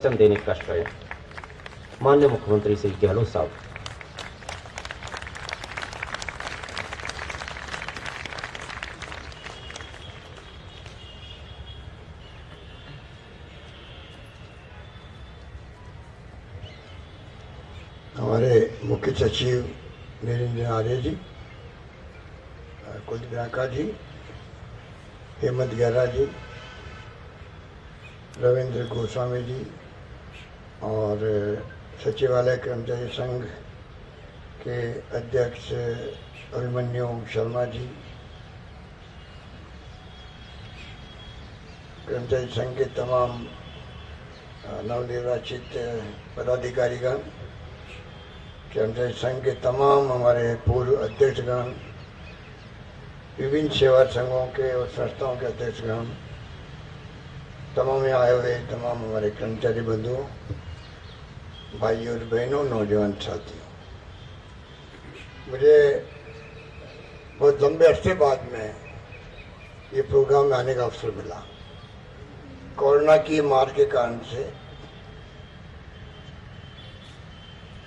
देने कष्ट है। माननीय मुख्यमंत्री श्री गहलोत साहब। हमारे मुख्य सचिव नीरेंद्र आर्य जी, कुलदीप रांका जी, हेमंत गहरा जी, रविंद्र गोस्वामी जी और सचिवालय कर्मचारी संघ के अध्यक्ष अभिमन्यु शर्मा जी, कर्मचारी संघ के तमाम नवनिर्वाचित पदाधिकारीगण, कर्मचारी संघ के तमाम हमारे पूर्व अध्यक्षगण, विभिन्न सेवा संघों के और संस्थाओं के अध्यक्षगण, तमाम यहाँ आए हुए तमाम हमारे कर्मचारी बंधुओं, भाइयों और बहनों, नौजवान साथियों, मुझे बहुत लंबे अरसे बाद में ये प्रोग्राम में आने का अवसर मिला। कोरोना की मार के कारण से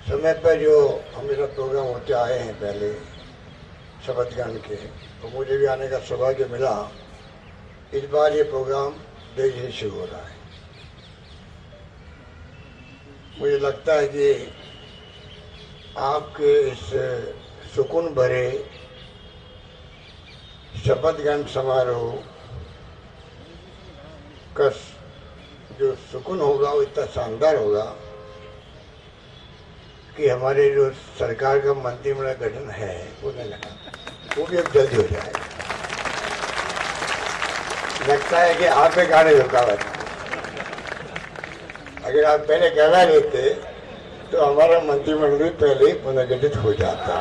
समय पर जो हमेशा प्रोग्राम होते आए हैं पहले शपथ ग्रहण के, तो मुझे भी आने का सौभाग्य मिला। इस बार ये प्रोग्राम देर से शुरू हो रहा है। मुझे लगता है कि आपके इस सुकून भरे शपथ ग्रहण समारोह का जो सुकून होगा वो इतना शानदार होगा कि हमारे जो सरकार का मंत्रिमंडल गठन है वो भी अब जल्दी हो जाएगा। लगता है कि आप में गाने रुकावट, अगर आप पहले कहना लेते तो हमारा मंत्रिमंडल पहले ही पुनर्गठित हो जाता।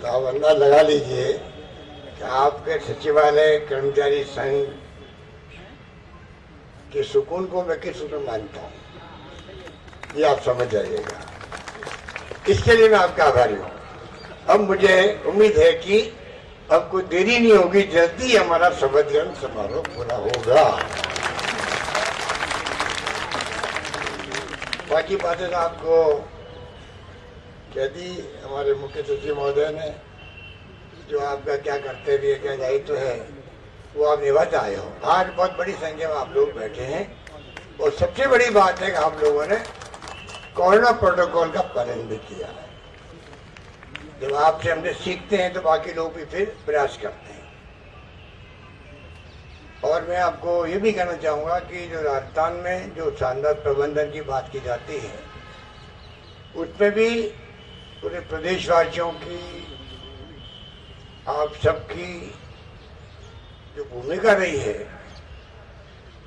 तो आप अंदाज लगा लीजिए कि आपके सचिवालय कर्मचारी संघ के सुकून को मैं किस रूप में मानता हूँ, ये आप समझ जाइएगा। इसके लिए मैं आपका आभारी हूँ। अब मुझे उम्मीद है कि अब कोई देरी नहीं होगी, जल्दी हमारा शपथ ग्रहण समारोह पूरा होगा। बाकी बातें आपको कह दी हमारे मुख्य सचिव महोदय ने, जो आपका क्या कर्तव्य क्या दायित्व है वो आप निभाते आए हो। आज बहुत बड़ी संख्या में आप लोग बैठे हैं और सबसे बड़ी बात है कि आप लोगों ने कोरोना प्रोटोकॉल का पालन भी किया है। जब आपसे हमने सीखते हैं तो बाकी लोग भी फिर प्रयास करते हैं। और मैं आपको ये भी कहना चाहूँगा कि जो राजस्थान में जो शानदार प्रबंधन की बात की जाती है, उसमें भी पूरे प्रदेशवासियों की, आप सबकी जो भूमिका रही है,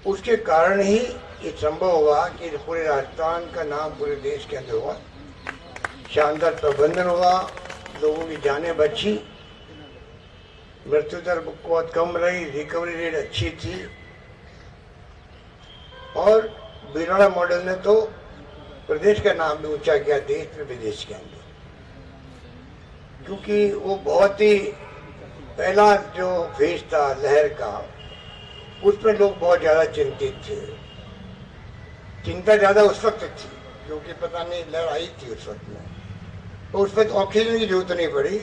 उसके कारण ही ये संभव हुआ कि पूरे राजस्थान का नाम पूरे देश के अंदर हुआ। शानदार प्रबंधन हुआ, लोगों की जानें बची, मृत्यु दर बहुत कम रही, रिकवरी रेट अच्छी थी और भिलवाड़ा मॉडल ने तो प्रदेश का नाम भी ऊंचा किया देश में विदेश के अंदर, क्योंकि वो बहुत ही पहला जो फेज था लहर का, उसमें लोग बहुत ज्यादा चिंतित थे। चिंता ज्यादा उस वक्त थी क्योंकि पता नहीं लहर आई थी उस वक्त में, तो उसमें तो ऑक्सीजन की जरूरत नहीं पड़ी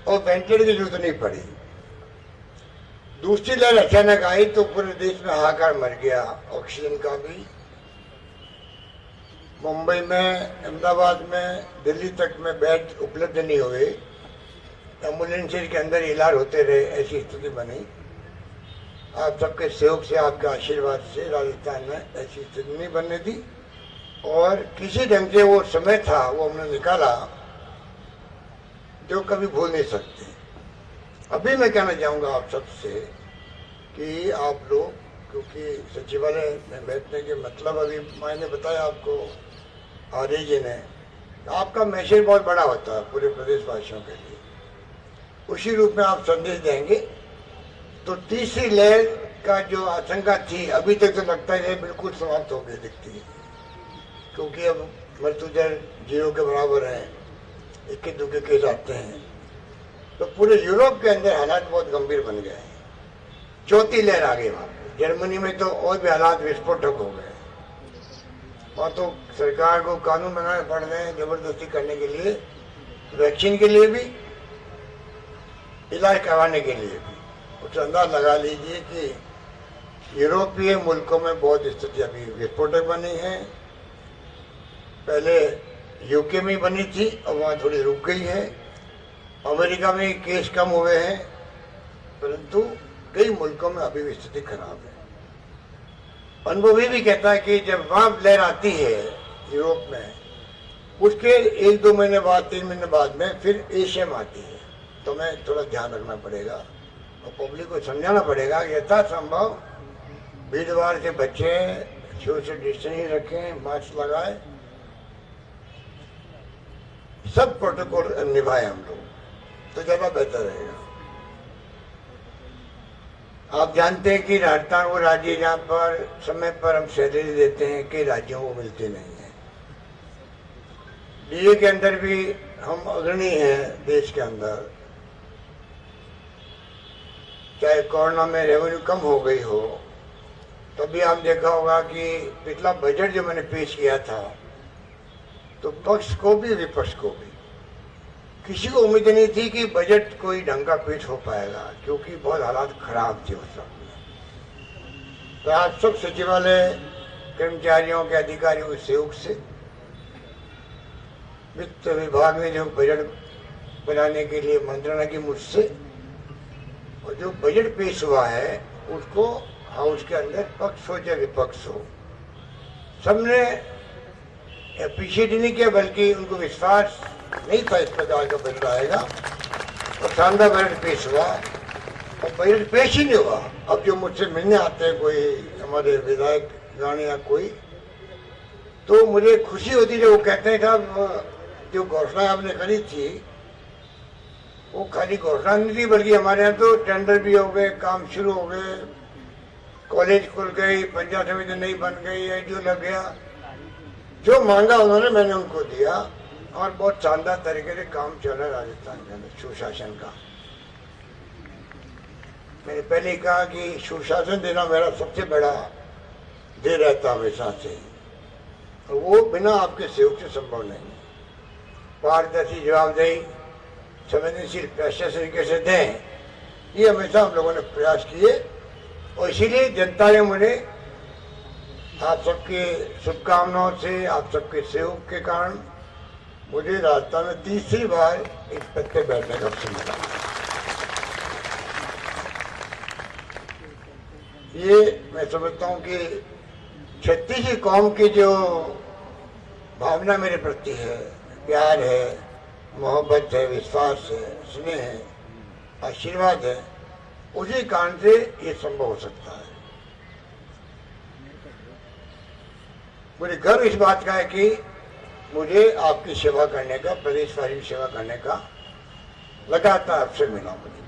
और वेंटिलेटर की जरूरत नहीं पड़ी। दूसरी लहर अचानक आई तो पूरे देश में हाहाकार मच गया। ऑक्सीजन का भी मुंबई में, अहमदाबाद में, दिल्ली तक में बेड उपलब्ध नहीं हुए, एम्बुलेंसेज के अंदर इलाज होते रहे, ऐसी स्थिति बनी। आप सबके सहयोग से, आपके आशीर्वाद से राजस्थान में ऐसी स्थिति नहीं बनने दी और किसी ढंग से वो समय था वो हमने निकाला जो कभी भूल नहीं सकते। अभी मैं कहना चाहूँगा आप सबसे कि आप लोग, क्योंकि सचिवालय में बैठने के मतलब अभी मैंने बताया आपको आर्य जी ने, आपका मैसेज बहुत बड़ा होता है पूरे प्रदेशवासियों के लिए। उसी रूप में आप संदेश देंगे तो तीसरी लहर का जो आशंका थी अभी तक तो लगता है बिल्कुल समाप्त हो गई दिखती है, क्योंकि अब मृत्यु दर 0 के बराबर है, इक्के दुक्के केस आते हैं। तो पूरे यूरोप के अंदर हालात बहुत गंभीर बन गए हैं चौथी लहर आ गई वहां पे। जर्मनी में तो और भी हालात विस्फोटक हो गए। वहां तो सरकार को कानून बनाने पड़ रहे हैं जबरदस्ती करने के लिए, वैक्सीन के लिए भी, इलाज करवाने के लिए भी। कुछ अंदाज लगा लीजिए कि यूरोपीय मुल्कों में बहुत स्थिति अभी विस्फोटक बनी है। पहले यूके में बनी थी और वहाँ थोड़ी रुक गई है। अमेरिका में केस कम हुए हैं, परंतु कई मुल्कों में अभी भी स्थिति खराब है। अनुभवी भी कहता है कि जब वहाँ लहर आती है यूरोप में, उसके 1-2 महीने बाद, 3 महीने बाद में फिर एशिया में आती है। तो हमें थोड़ा ध्यान रखना पड़ेगा और पब्लिक को समझाना पड़ेगा कि यथासंभव भीड़ भाड़ से बचें, सोशल डिस्टेंसिंग रखें, मास्क लगाए, सब प्रोटोकॉल निभाए हम लोग, तो ज़्यादा बेहतर रहेगा। आप जानते हैं कि राजस्थान वो राज्य है जहाँ पर समय पर हम सैलरी देते हैं, कई राज्यों को मिलती नहीं है। डीए के अंदर भी हम अग्रणी हैं देश के अंदर। चाहे कोरोना में रेवेन्यू कम हो गई हो, तभी आप देखा होगा कि पिछला बजट जो मैंने पेश किया था, तो पक्ष को भी विपक्ष को भी किसी को उम्मीद नहीं थी कि बजट कोई ढंग का पेश हो पाएगा, क्योंकि बहुत हालात खराब थे उस वक्त में। तो आप सब सचिवालय कर्मचारियों के अधिकारियों के सहयोग से वित्त विभाग ने जो बजट बनाने के लिए मंत्रणा की मुझसे, और जो बजट पेश हुआ है उसको हाउस के अंदर पक्ष हो चाहे विपक्ष हो, सबने अप्रिशिएट नहीं किया, बल्कि उनको विश्वास नहीं था इस प्रकार का बजट आएगा। और शानदार बजट पेश हुआ, और बजट पेश ही नहीं हुआ। अब जो मुझसे मिलने आते हैं कोई हमारे विधायक गाने या कोई, तो मुझे खुशी होती है। वो कहते हैं साहब जो घोषणा आपने करी थी वो खाली घोषणा नहीं थी, बल्कि हमारे यहाँ तो टेंडर भी हो गए, काम शुरू हो गए, कॉलेज खुल गई, पंचायत समिति नई बन गई, एडीओ लग गया। जो मांगा उन्होंने मैंने उनको दिया, और बहुत शानदार तरीके से काम चल रहा है राजस्थान के अंदर सुशासन का। मैंने पहले ही कहा कि सुशासन देना मेरा सबसे बड़ा ध्येय रहता हमेशा से, और वो बिना आपके सहयोग से संभव नहीं। पारदर्शी, जवाबदेही, संवेदनशील प्रशासन कैसे दें, ये हमेशा हम लोगों ने प्रयास किए, और इसीलिए जनता ने मुझे आप सबके शुभकामनाओं से, आप सबके सहयोग के कारण मुझे राजस्थान में तीसरी बार इस पद पर बैठने का अवसर मिला। ये मैं समझता हूँ कि छत्तीसगढ़ कौम की जो भावना मेरे प्रति है, प्यार है, मोहब्बत है, विश्वास है, स्नेह है, आशीर्वाद है, उसी कारण से ये संभव हो सकता है। मुझे गर्व इस बात का है कि मुझे आपकी सेवा करने का, प्रदेशवासी की सेवा करने का लगातार अवसर मिला मुझे,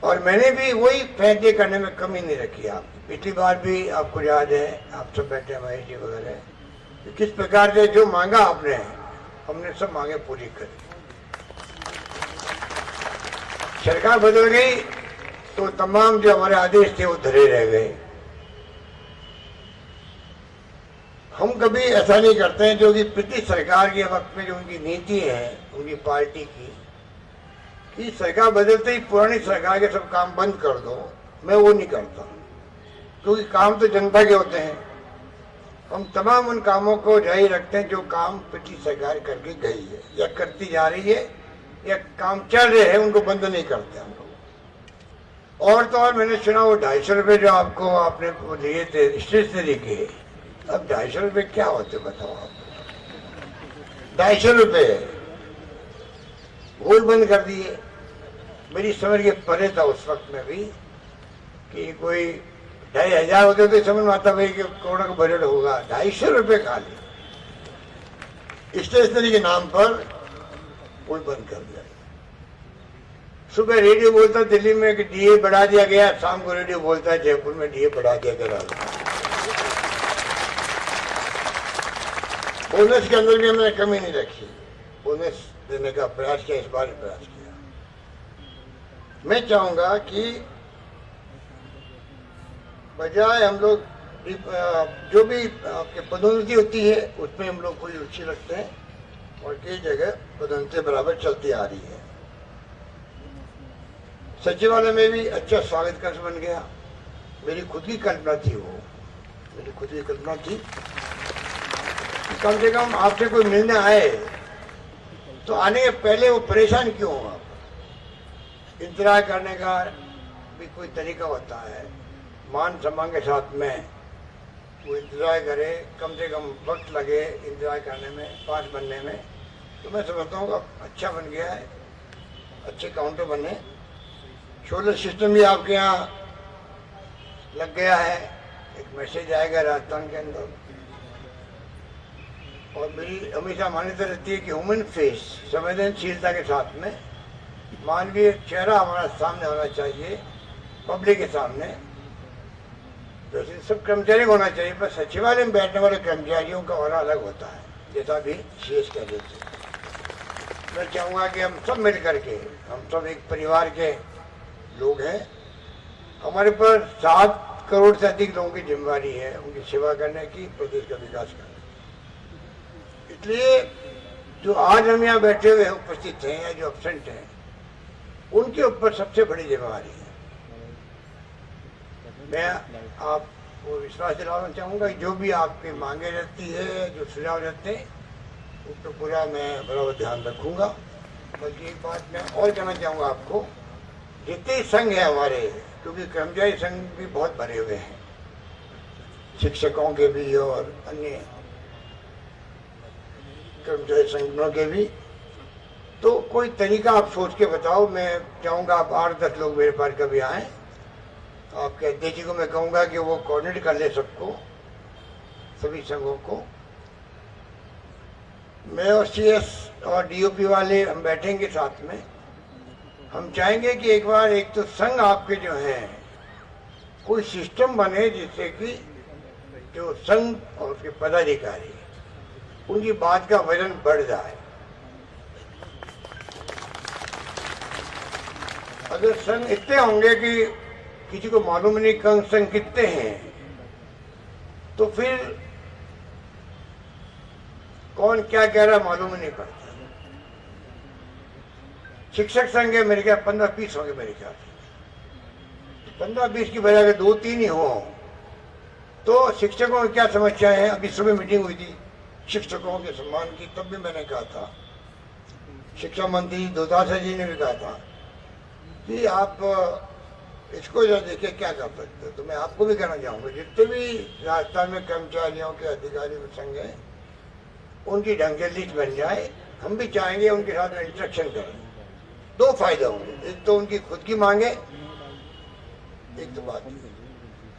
और मैंने भी वही फैसले करने में कमी नहीं रखी। आप पिछली बार भी आपको याद है, आप सब बैठे महेश जी वगैरह, किस प्रकार से जो मांगा आपने, हमने सब मांगे पूरी करी। सरकार बदल गई तो तमाम जो हमारे आदेश थे वो धरे रह गए। हम कभी ऐसा नहीं करते हैं, जो कि पिछली सरकार के वक्त में जो उनकी नीति है, उनकी पार्टी की, कि सरकार बदलते ही पुरानी सरकार के सब काम बंद कर दो, मैं वो नहीं करता, क्योंकि काम तो जनता के होते हैं। हम तमाम उन कामों को जारी रखते हैं जो काम पिछली सरकार करके गई है या करती जा रही है, या काम चल रहे हैं, उनको बंद नहीं करते हम लोग। और तो और मैंने सुना वो 250 रुपये जो आपको आपने दिए थे स्टेशनरी के, अब 250 रुपये क्या होते बताओ आप। 250 रुपये वोट बंद कर दिए। मेरी समझ के परे था उस वक्त में भी कि कोई 2,500 होते तो समझ में आता भाई कि कोरोना का बजट होगा। 250 रुपये खाली स्टेशनरी के नाम पर वोट बंद कर दिया। सुबह रेडियो बोलता दिल्ली में कि डीए बढ़ा दिया गया, शाम को रेडियो बोलता है जयपुर में डीए बढ़ा दिया गया। बोनस के अंदर भी हमने कमी नहीं रखी, बोनस देने का प्रयास किया, इस बार प्रयास किया। मैं चाहूँगा कि बजाय हम लोग जो भी आपके पदोन्नति होती है उसमें हम लोग कोई रुचि रखते हैं और कई जगह पदोन्नति बराबर चलती आ रही है। सचिवालय में भी अच्छा स्वागत कक्ष बन गया। मेरी खुद की कल्पना थी, मेरी खुद की कल्पना थी कि कम से कम आपसे कोई मिलने आए तो आने के पहले वो परेशान क्यों हो। आप इंतजार करने का भी कोई तरीका होता है, मान सम्मान के साथ में वो इंतजार करे, कम से कम वक्त लगे इंतजार करने में, पास बनने में। तो मैं समझता हूँ अच्छा बन गया है, अच्छे काउंटर बने। सोलर सिस्टम भी आपके यहाँ लग गया है, एक मैसेज आएगा राजस्थान के अंदर। और मेरी हमेशा मान्यता रहती है कि ह्यूमन फेस, संवेदनशीलता के साथ में मानवीय चेहरा हमारा सामने होना चाहिए, पब्लिक के सामने। वैसे सब कर्मचारी को होना चाहिए, पर सचिवालय में बैठने वाले कर्मचारियों का और अलग होता है, जैसा भी शेष कह देते। मैं चाहूँगा कि हम सब मिल करके, हम सब एक परिवार के लोग हैं, हमारे पर 7 करोड़ से अधिक लोगों की जिम्मेदारी है उनकी सेवा करने की, प्रदेश का विकास करने की। इसलिए जो आज हम यहाँ बैठे हुए उपस्थित हैं या जो एब्सेंट हैं, उनके ऊपर सबसे बड़ी जिम्मेदारी है। मैं आपको विश्वास दिलाना चाहूँगा कि जो भी आपकी मांगे रहती है, जो सुझाव रहते हैं, उस पर पूरा मैं बराबर ध्यान रखूँगा। बल्कि एक बात मैं और कहना चाहूँगा आपको, जितने संघ है हमारे, क्योंकि कर्मचारी संघ भी बहुत भरे हुए हैं, शिक्षकों के भी और अन्य कर्मचारी संगठनों के भी, तो कोई तरीका आप सोच के बताओ। मैं चाहूँगा आप 8-10 लोग मेरे पास कभी आएँ, आपके अध्यक्ष जी को मैं कहूँगा कि वो कोऑर्डिनेट कर ले सबको, सभी संघों को। मैं और CS और DOP वाले हम बैठेंगे साथ में। हम चाहेंगे कि एक बार एक तो संघ आपके जो हैं कोई सिस्टम बने जिससे कि जो संघ और उसके पदाधिकारी उनकी बात का वजन बढ़ जाए। अगर संघ इतने होंगे कि किसी को मालूम नहीं कौन संघ कितने हैं, तो फिर कौन क्या कह रहा मालूम नहीं पड़ता। शिक्षक संघ है मेरे ख्याल 15-20 होंगे मेरे ख्याल से, 15-20 की बजाय 2-3 ही हो तो शिक्षकों की क्या समस्या है। अभी सुबह मीटिंग हुई थी शिक्षकों के सम्मान की, तब भी मैंने कहा था, शिक्षा मंत्री दोतासा जी ने भी कहा था कि आप इसको जो देखिए क्या कर सकते हो। तो मैं आपको भी कहना चाहूँगा, जितने भी राजस्थान में कर्मचारियों के अधिकारी संघ हैं, उनकी ढंग से लिस्ट बन जाए। हम भी चाहेंगे उनके साथ में इंस्ट्रक्शन करें। 2 फायदे होंगे, एक तो उनकी खुद की मांगे, एक तो बात,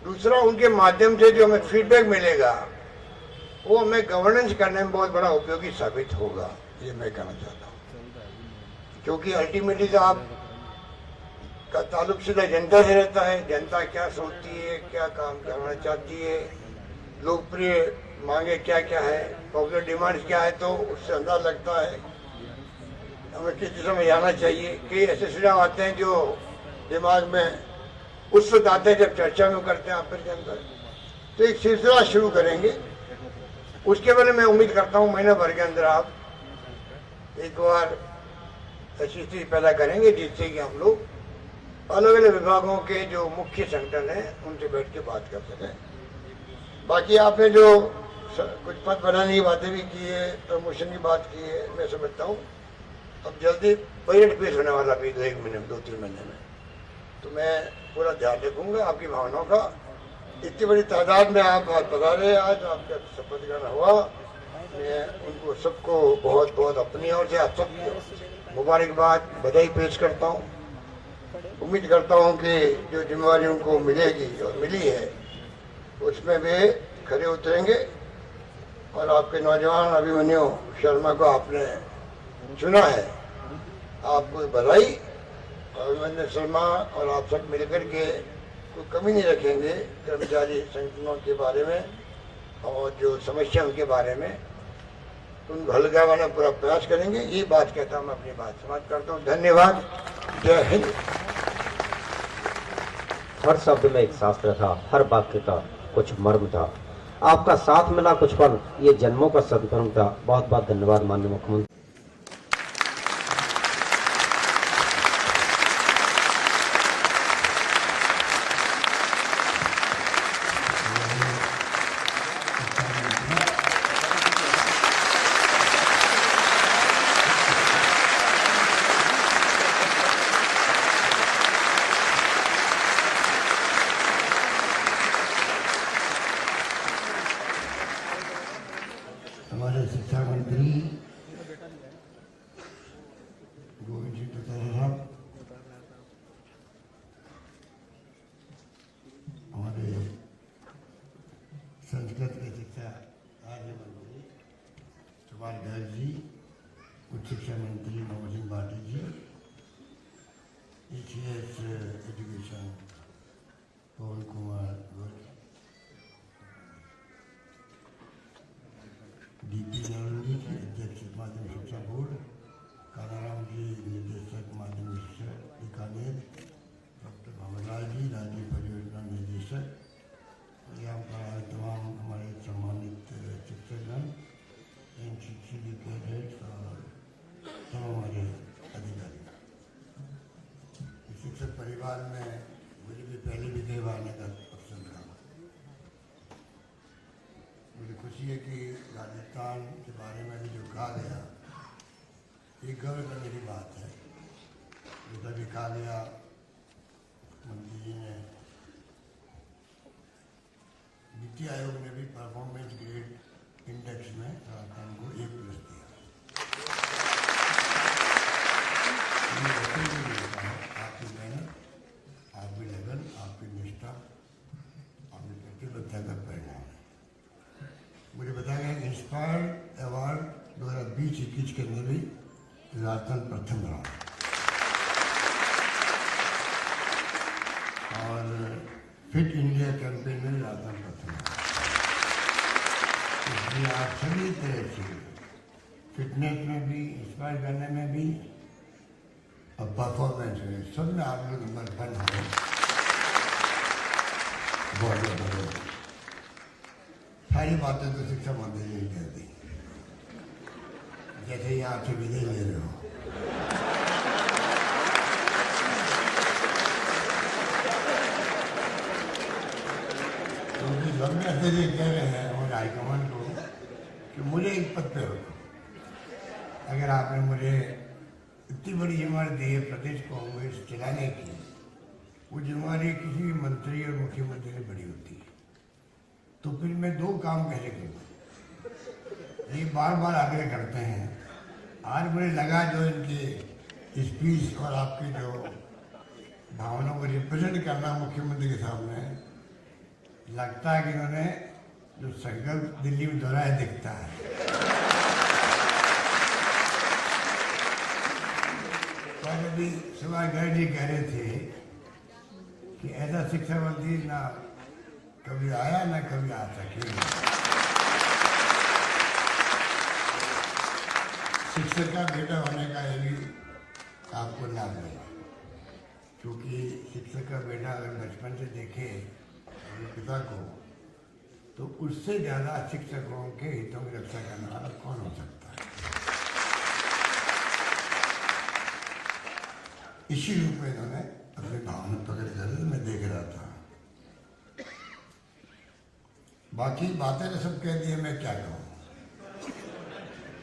दूसरा उनके माध्यम से जो हमें फीडबैक मिलेगा वो हमें गवर्नेंस करने में बहुत बड़ा उपयोगी साबित होगा, ये मैं कहना चाहता हूँ। क्योंकि अल्टीमेटली तो आप का ताल्लुक सीधा जनता से रहता है, जनता क्या सोचती है, क्या काम करना चाहती है, लोकप्रिय मांगे क्या क्या है, पॉपुलर डिमांड्स क्या है, तो उससे अंदाज लगता है हमें किस दिशा में जाना चाहिए। कई ऐसे सुझाव आते हैं जो दिमाग में उस वक्त आते हैं जब चर्चा में करते हैं आपस के अंदर। तो एक सिलसिला शुरू करेंगे, उसके बारे में उम्मीद करता हूँ महीना भर के अंदर आप एक बार ऐसी स्थिति पैदा करेंगे जिससे कि हम लोग अलग अलग विभागों के जो मुख्य संगठन हैं उनसे बैठ के बात कर सकें। बाकी आपने जो कुछ पद बनाने की बातें भी की है, प्रमोशन की बात की है, मैं समझता हूँ अब जल्दी बजट पेश होने वाला भी 2-1 महीने में, 2-3 महीने में, तो मैं पूरा ध्यान रखूँगा आपकी भावनाओं का। इतनी बड़ी तादाद में आप बता रहे, आज आपका शपथ ग्रहण हुआ, मैं उनको सबको बहुत बहुत अपनी ओर से आप सबको मुबारकबाद, बधाई पेश करता हूँ। उम्मीद करता हूँ कि जो जिम्मेवारी उनको मिलेगी और मिली है उसमें वे खरे उतरेंगे। और आपके नौजवान अभिमन्यु शर्मा को आपने चुना है, आपको बधाई। अभिमन्यु शर्मा और आप सब मिलकर के कोई कमी नहीं रखेंगे कर्मचारी संगठनों के बारे में और जो समस्या उनके बारे में, उनको हल करवाना पूरा प्रयास करेंगे। ये बात कहता हूँ, मैं अपनी बात समाप्त करता हूँ। धन्यवाद, जय हिंद। हर शब्द में एक शास्त्र था, हर वाक्य का कुछ मर्म था। आपका साथ मिला कुछ पल, ये जन्मों का सदकर्म था। बहुत बहुत धन्यवाद माननीय मुख्यमंत्री। हमारे शिक्षा मंत्री गोविंद जी साहब, हमारे संस्कृत के शिक्षा राज्य मंत्री सुभाष गर्ग जी, उच्च शिक्षा मंत्री मोहन सिंह भाटी जी, ECS एजुकेशन पवन कुमार गोयल, DP नरवली जी अध्यक्ष माध्यमिक शिक्षा बोर्ड, कानाराम जी निदेशक माध्यमिक शिक्षा बीकानेर, डॉक्टर भवनलाल जी राज्य परियोजना निदेशक, यहाँ पर आए तमाम हमारे सम्मानित शिक्षकगण, NCC के कैडेट्स और तमाम हमारे अधिकारी। शिक्षक परिवार में मुझे भी पहले भी देव आने का अवसर मिला। मुझे खुशी है कि राजस्थान के बारे में भी जो कहा गया, ये गर्व करने की बात है। जैसा कि कहा गया मंत्री जी ने, नीति आयोग ने भी परफॉर्मेंस ग्रेड इंडेक्स में राजस्थान को A+ दिया। ये वैसे भी मिलता है, आपकी मेहनत, आपकी लगन, आपकी निष्ठा, आपकी प्रतिबद्धता का परिणाम है। मुझे बताया गया इंस्पायर अवार्ड 2020-21 के अंदर भी राजस्थान प्रथम रहा और फिट इंडिया कैंपेन में राजस्थान प्रथम रहा। इसलिए आप सभी तरह से फिटनेस में भी, इंस्पायर करने में भी और परफॉर्मेंस में, सब में आप लोग नंबर 1 हैं। बहुत बहुत सारी बातें तो शिक्षा मंत्री ने कह दी, जैसे ही आपसे विजय ले रहे हो। क्योंकि लंबे अध्यक्ष जी कह रहे हैं हमारे हाईकमान को कि मुझे एक पद पे रखो। अगर आपने मुझे इतनी बड़ी जिम्मेदारी दी है प्रदेश कांग्रेस चलाने की, वो जिम्मेदारी किसी भी मंत्री और मुख्यमंत्री से बड़ी होती है, तो फिर मैं 2 काम कैसे करूँ? ये बार बार आग्रह करते हैं। आज मुझे लगा जो इनकी स्पीच और आपकी जो भावनाओं को रिप्रेजेंट करना मुख्यमंत्री के सामने, लगता है कि उन्होंने जो संकल्प दिल्ली में दोहराया दिखता है। तो अभी सुभाष गर्ग जी कह रहे थे कि ऐसा शिक्षा मंत्री ना कभी आया ना कभी आ सकेगा। शिक्षक का बेटा होने का ये भी आपको लाभ मिला, क्योंकि शिक्षक का बेटा अगर बचपन से देखे अपने पिता को, तो उससे ज़्यादा शिक्षकों के हितों की रक्षा करने वाला कौन हो सकता है। इसी रूप में इन्होंने अपनी भावना पकड़ कर मैं देख रहा था। बाकी बातें तो सब कह दी है, मैं क्या कहूँ।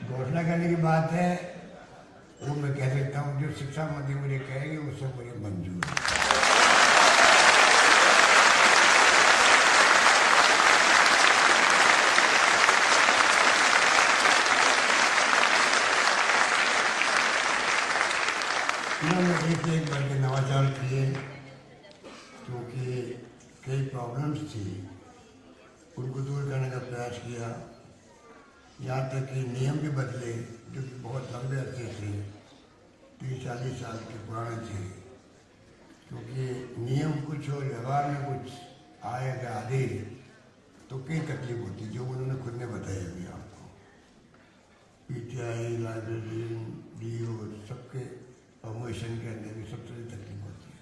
घोषणा करने की बात है, वो मैं कह सकता हूँ जो शिक्षा मंत्री मुझे कहेगी वो सब मुझे मंजूर है। इन्होंने एक बार के नवाचार किए, क्योंकि कई प्रॉब्लम्स थी, उनको दूर करने का प्रयास किया। यहाँ तक कि नियम भी बदले, जो कि बहुत लंबे अरसे थे, 30-40 साल के पुराने थे, क्योंकि नियम कुछ और व्यवहार में कुछ आएगा आदेश, तो कई तकलीफ होती, जो उन्होंने खुद ने बताई अभी आपको। PTI, लाइब्रेरियन, DO, सबके प्रमोशन के अंदर भी सबसे तकलीफ होती है।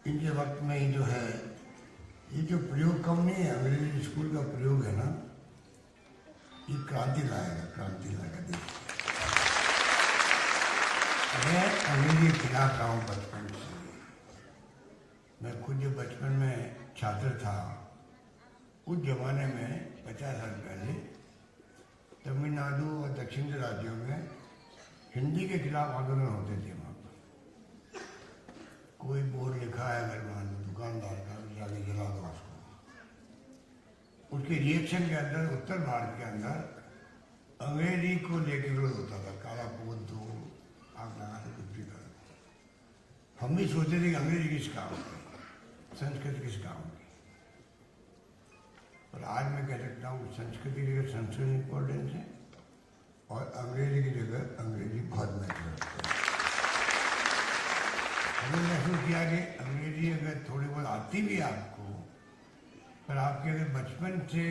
इनके वक्त में ही जो है ये जो प्रयोग कम नहीं है, अंग्रेजी स्कूल का प्रयोग है ना, ये क्रांति लाएगा देश। मैं अंग्रेजी के खिलाफ रहा हूँ बचपन से। मैं खुद जब बचपन में छात्र था, उस जमाने में 50 साल पहले तमिलनाडु और दक्षिण के राज्यों में हिंदी के खिलाफ आंदोलन होते थे। वहाँ पर कोई बोर्ड लिखा है अगर मान लो दुकानदार का, जाके जला दो उसको। उसके रिएक्शन के अंदर उत्तर भारत के अंदर अंग्रेजी को लेकर विरोध होता था, काला पोत दो, आग लगा दो, कुछ भी करो। हम भी सोचते थे कि अंग्रेजी किस काम की, संस्कृत किस काम की। पर आज मैं कह सकता हूँ संस्कृत की जगह संस्कृत इम्पोर्टेंस है और अंग्रेजी की जगह अंग्रेजी बहुत महत्व रखता है। हमने महसूस किया कि अंग्रेजी अगर थोड़ी बहुत आती भी आपको, पर आपके अगर बचपन से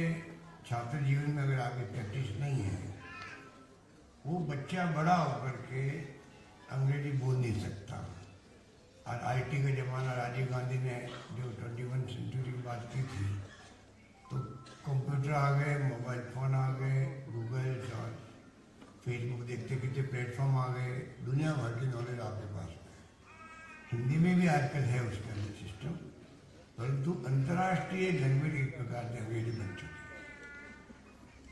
छात्र जीवन में अगर आपकी प्रैक्टिस नहीं है, वो बच्चा बड़ा होकर के अंग्रेजी बोल नहीं सकता। और आईटी का ज़माना, राजीव गांधी ने जो 21 सेंचुरी की बात की थी, तो कंप्यूटर आ गए, मोबाइल फ़ोन आ गए, गूगल और फेसबुक देखते कितने प्लेटफॉर्म आ गए, दुनिया भर की नॉलेज आपके पास है। हिंदी में भी आजकल है उसका सिस्टम, परंतु अंतर्राष्ट्रीय लैंग्वेज एक प्रकार से अंग्रेजी बन चुकी है।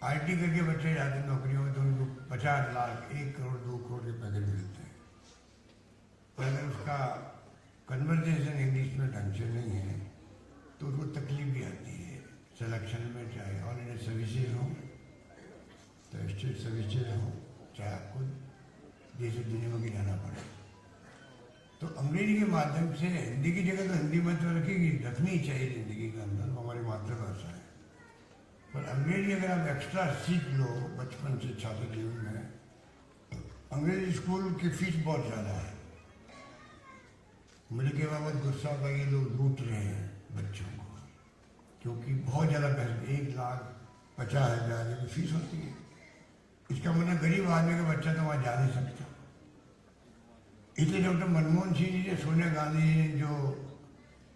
आईटी करके बच्चे जाते नौकरियों में तो उनको 50 लाख, 1 करोड़, 2 करोड़ के पैकेज मिलते हैं। पर अगर उसका कन्वर्जेशन इंग्लिश में ढंग से नहीं है तो उसको तकलीफ भी आती है सिलेक्शन में, चाहे ऑल इंडिया सर्विसेज हो, तो स्टेट सर्विसेज हो, चाहे आपको देश दुनिया में जाना पड़े। तो अंग्रेजी के माध्यम से हिंदी की जगह तो हिंदी में तो रखनी ही चाहिए जिंदगी के अंदर, हमारी मातृभाषा है। पर अंग्रेजी अगर आप एक्स्ट्रा सीख लो बचपन से छात्र जीवन में, अंग्रेजी स्कूल की फीस बहुत ज़्यादा है। मुझे के बाबत गुस्सा होता है कि लोग लूट रहे हैं बच्चों को, क्योंकि बहुत ज़्यादा पैसे, 1,50,000 की फीस होती है। इसका मतलब गरीब आदमी का बच्चा तो वहाँ जा नहीं सकता। इसलिए डॉक्टर मनमोहन सिंह जी ने, सोनिया गांधी जी ने जो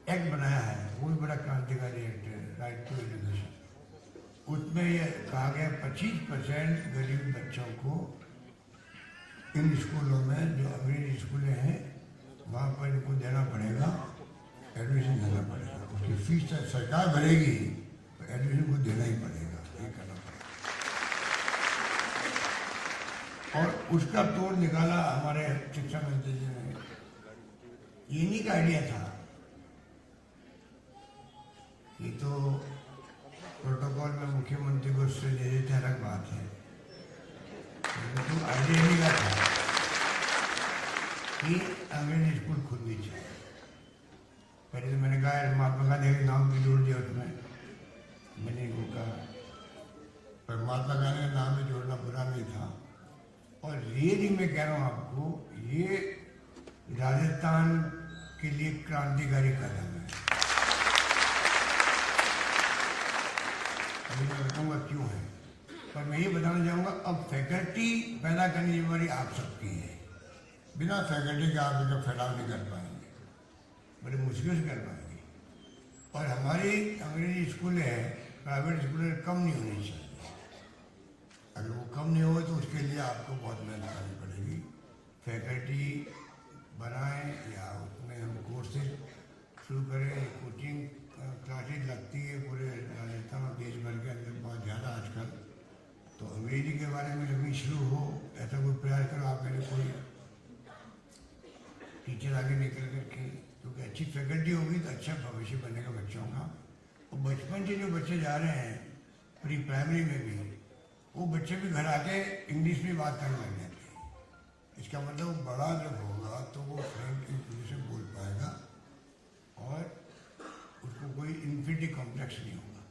एक्ट बनाया है वो भी बड़ा क्रांतिकारी एक्ट है, राइट टू एजुकेशन। उसमें यह कहा गया 25% गरीब बच्चों को इन स्कूलों में, जो अंग्रेजी स्कूलें हैं, वहाँ पर इनको देना पड़ेगा, एडमिशन देना पड़ेगा। उसकी फीस सरकार भरेगी, तो एडमिशन को देना ही पड़ेगा, ये करना पड़ेगा। और उसका तोड़ निकाला हमारे शिक्षा मंत्री जी ने। ये नहीं का आइडिया था, ये तो प्रोटोकॉल में मुख्यमंत्री को उससे दे देते अलग बात है, तो आइडिया नहीं का था कि अंग्रेजी स्कूल खुलनी चाहिए। पहले तो मैंने कहा महात्मा गांधी के नाम भी जोड़ दिया उसमें, मैंने वो कहा, पर महात्मा गांधी का नाम भी जोड़ना बुरा नहीं था। और रियली मैं कह रहा हूँ आपको, ये राजस्थान के लिए क्रांतिकारी कदम है। अभी मैं बताऊँगा क्यों है, पर मैं ये बताना चाहूँगा, अब फैकल्टी पैदा करने की जिम्मेदारी आप सबकी है। बिना फैकल्टी के आप इसका फैलाव नहीं कर पाएंगे, बड़े मुश्किल से कर पाएंगे। और हमारी अंग्रेजी स्कूलें हैं, प्राइवेट स्कूलें कम नहीं होनी चाहिए। अगर वो कम नहीं हो तो उसके लिए आपको बहुत मेहनत करनी पड़ेगी। फैकल्टी बनाएं या उसमें हम कोर्सेज शुरू करें, कोचिंग क्लासेज लगती है पूरे राजस्थान और देश भर के अंदर बहुत ज़्यादा आजकल। तो अंग्रेजी के बारे में कभी शुरू हो, ऐसा कोई प्रयास करो आप मेरे कोई टीचर आगे निकल करके, क्योंकि अच्छी फैकल्टी होगी तो अच्छा भविष्य बनेगा बच्चों का। और बचपन से जो बच्चे जा रहे हैं प्री प्राइमरी में भी, वो बच्चे भी घर आके इंग्लिश में बात करने लग जाते हैं। इसका मतलब वो बड़ा जब होगा तो वो फ्रेंच इंग्लिश से बोल पाएगा और उसको कोई इन्फिनिटी कॉम्प्लेक्स नहीं होगा।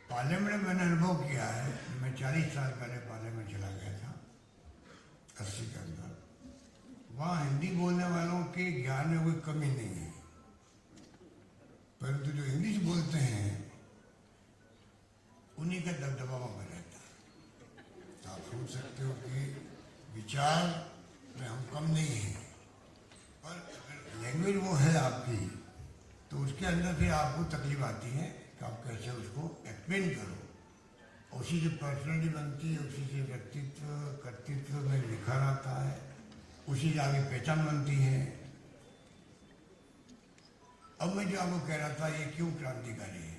पार्लियामेंट में मैंने अनुभव किया है, मैं 40 साल पहले पार्लियामेंट चला गया था 80 के अंदर। वहाँ हिंदी बोलने वालों के ज्ञान में कोई कमी नहीं है, परंतु जो इंग्लिश बोलते हैं उन्हीं का दबदबा वहाँ रहता है। आप सोच सकते हो कि विचार में हम कम नहीं हैं, पर लैंग्वेज वो है आपकी, तो उसके अंदर फिर आपको तकलीफ आती है कि आप कैसे उसको एक्सप्लेन करो। उसी से पर्सनैलिटी बनती है, उसी से व्यक्तित्व कर्तृत्व में निखार आता है, उसी से आगे पहचान बनती है। अब मैं जो आपको कह रहा था ये क्यों क्रांतिकारी है।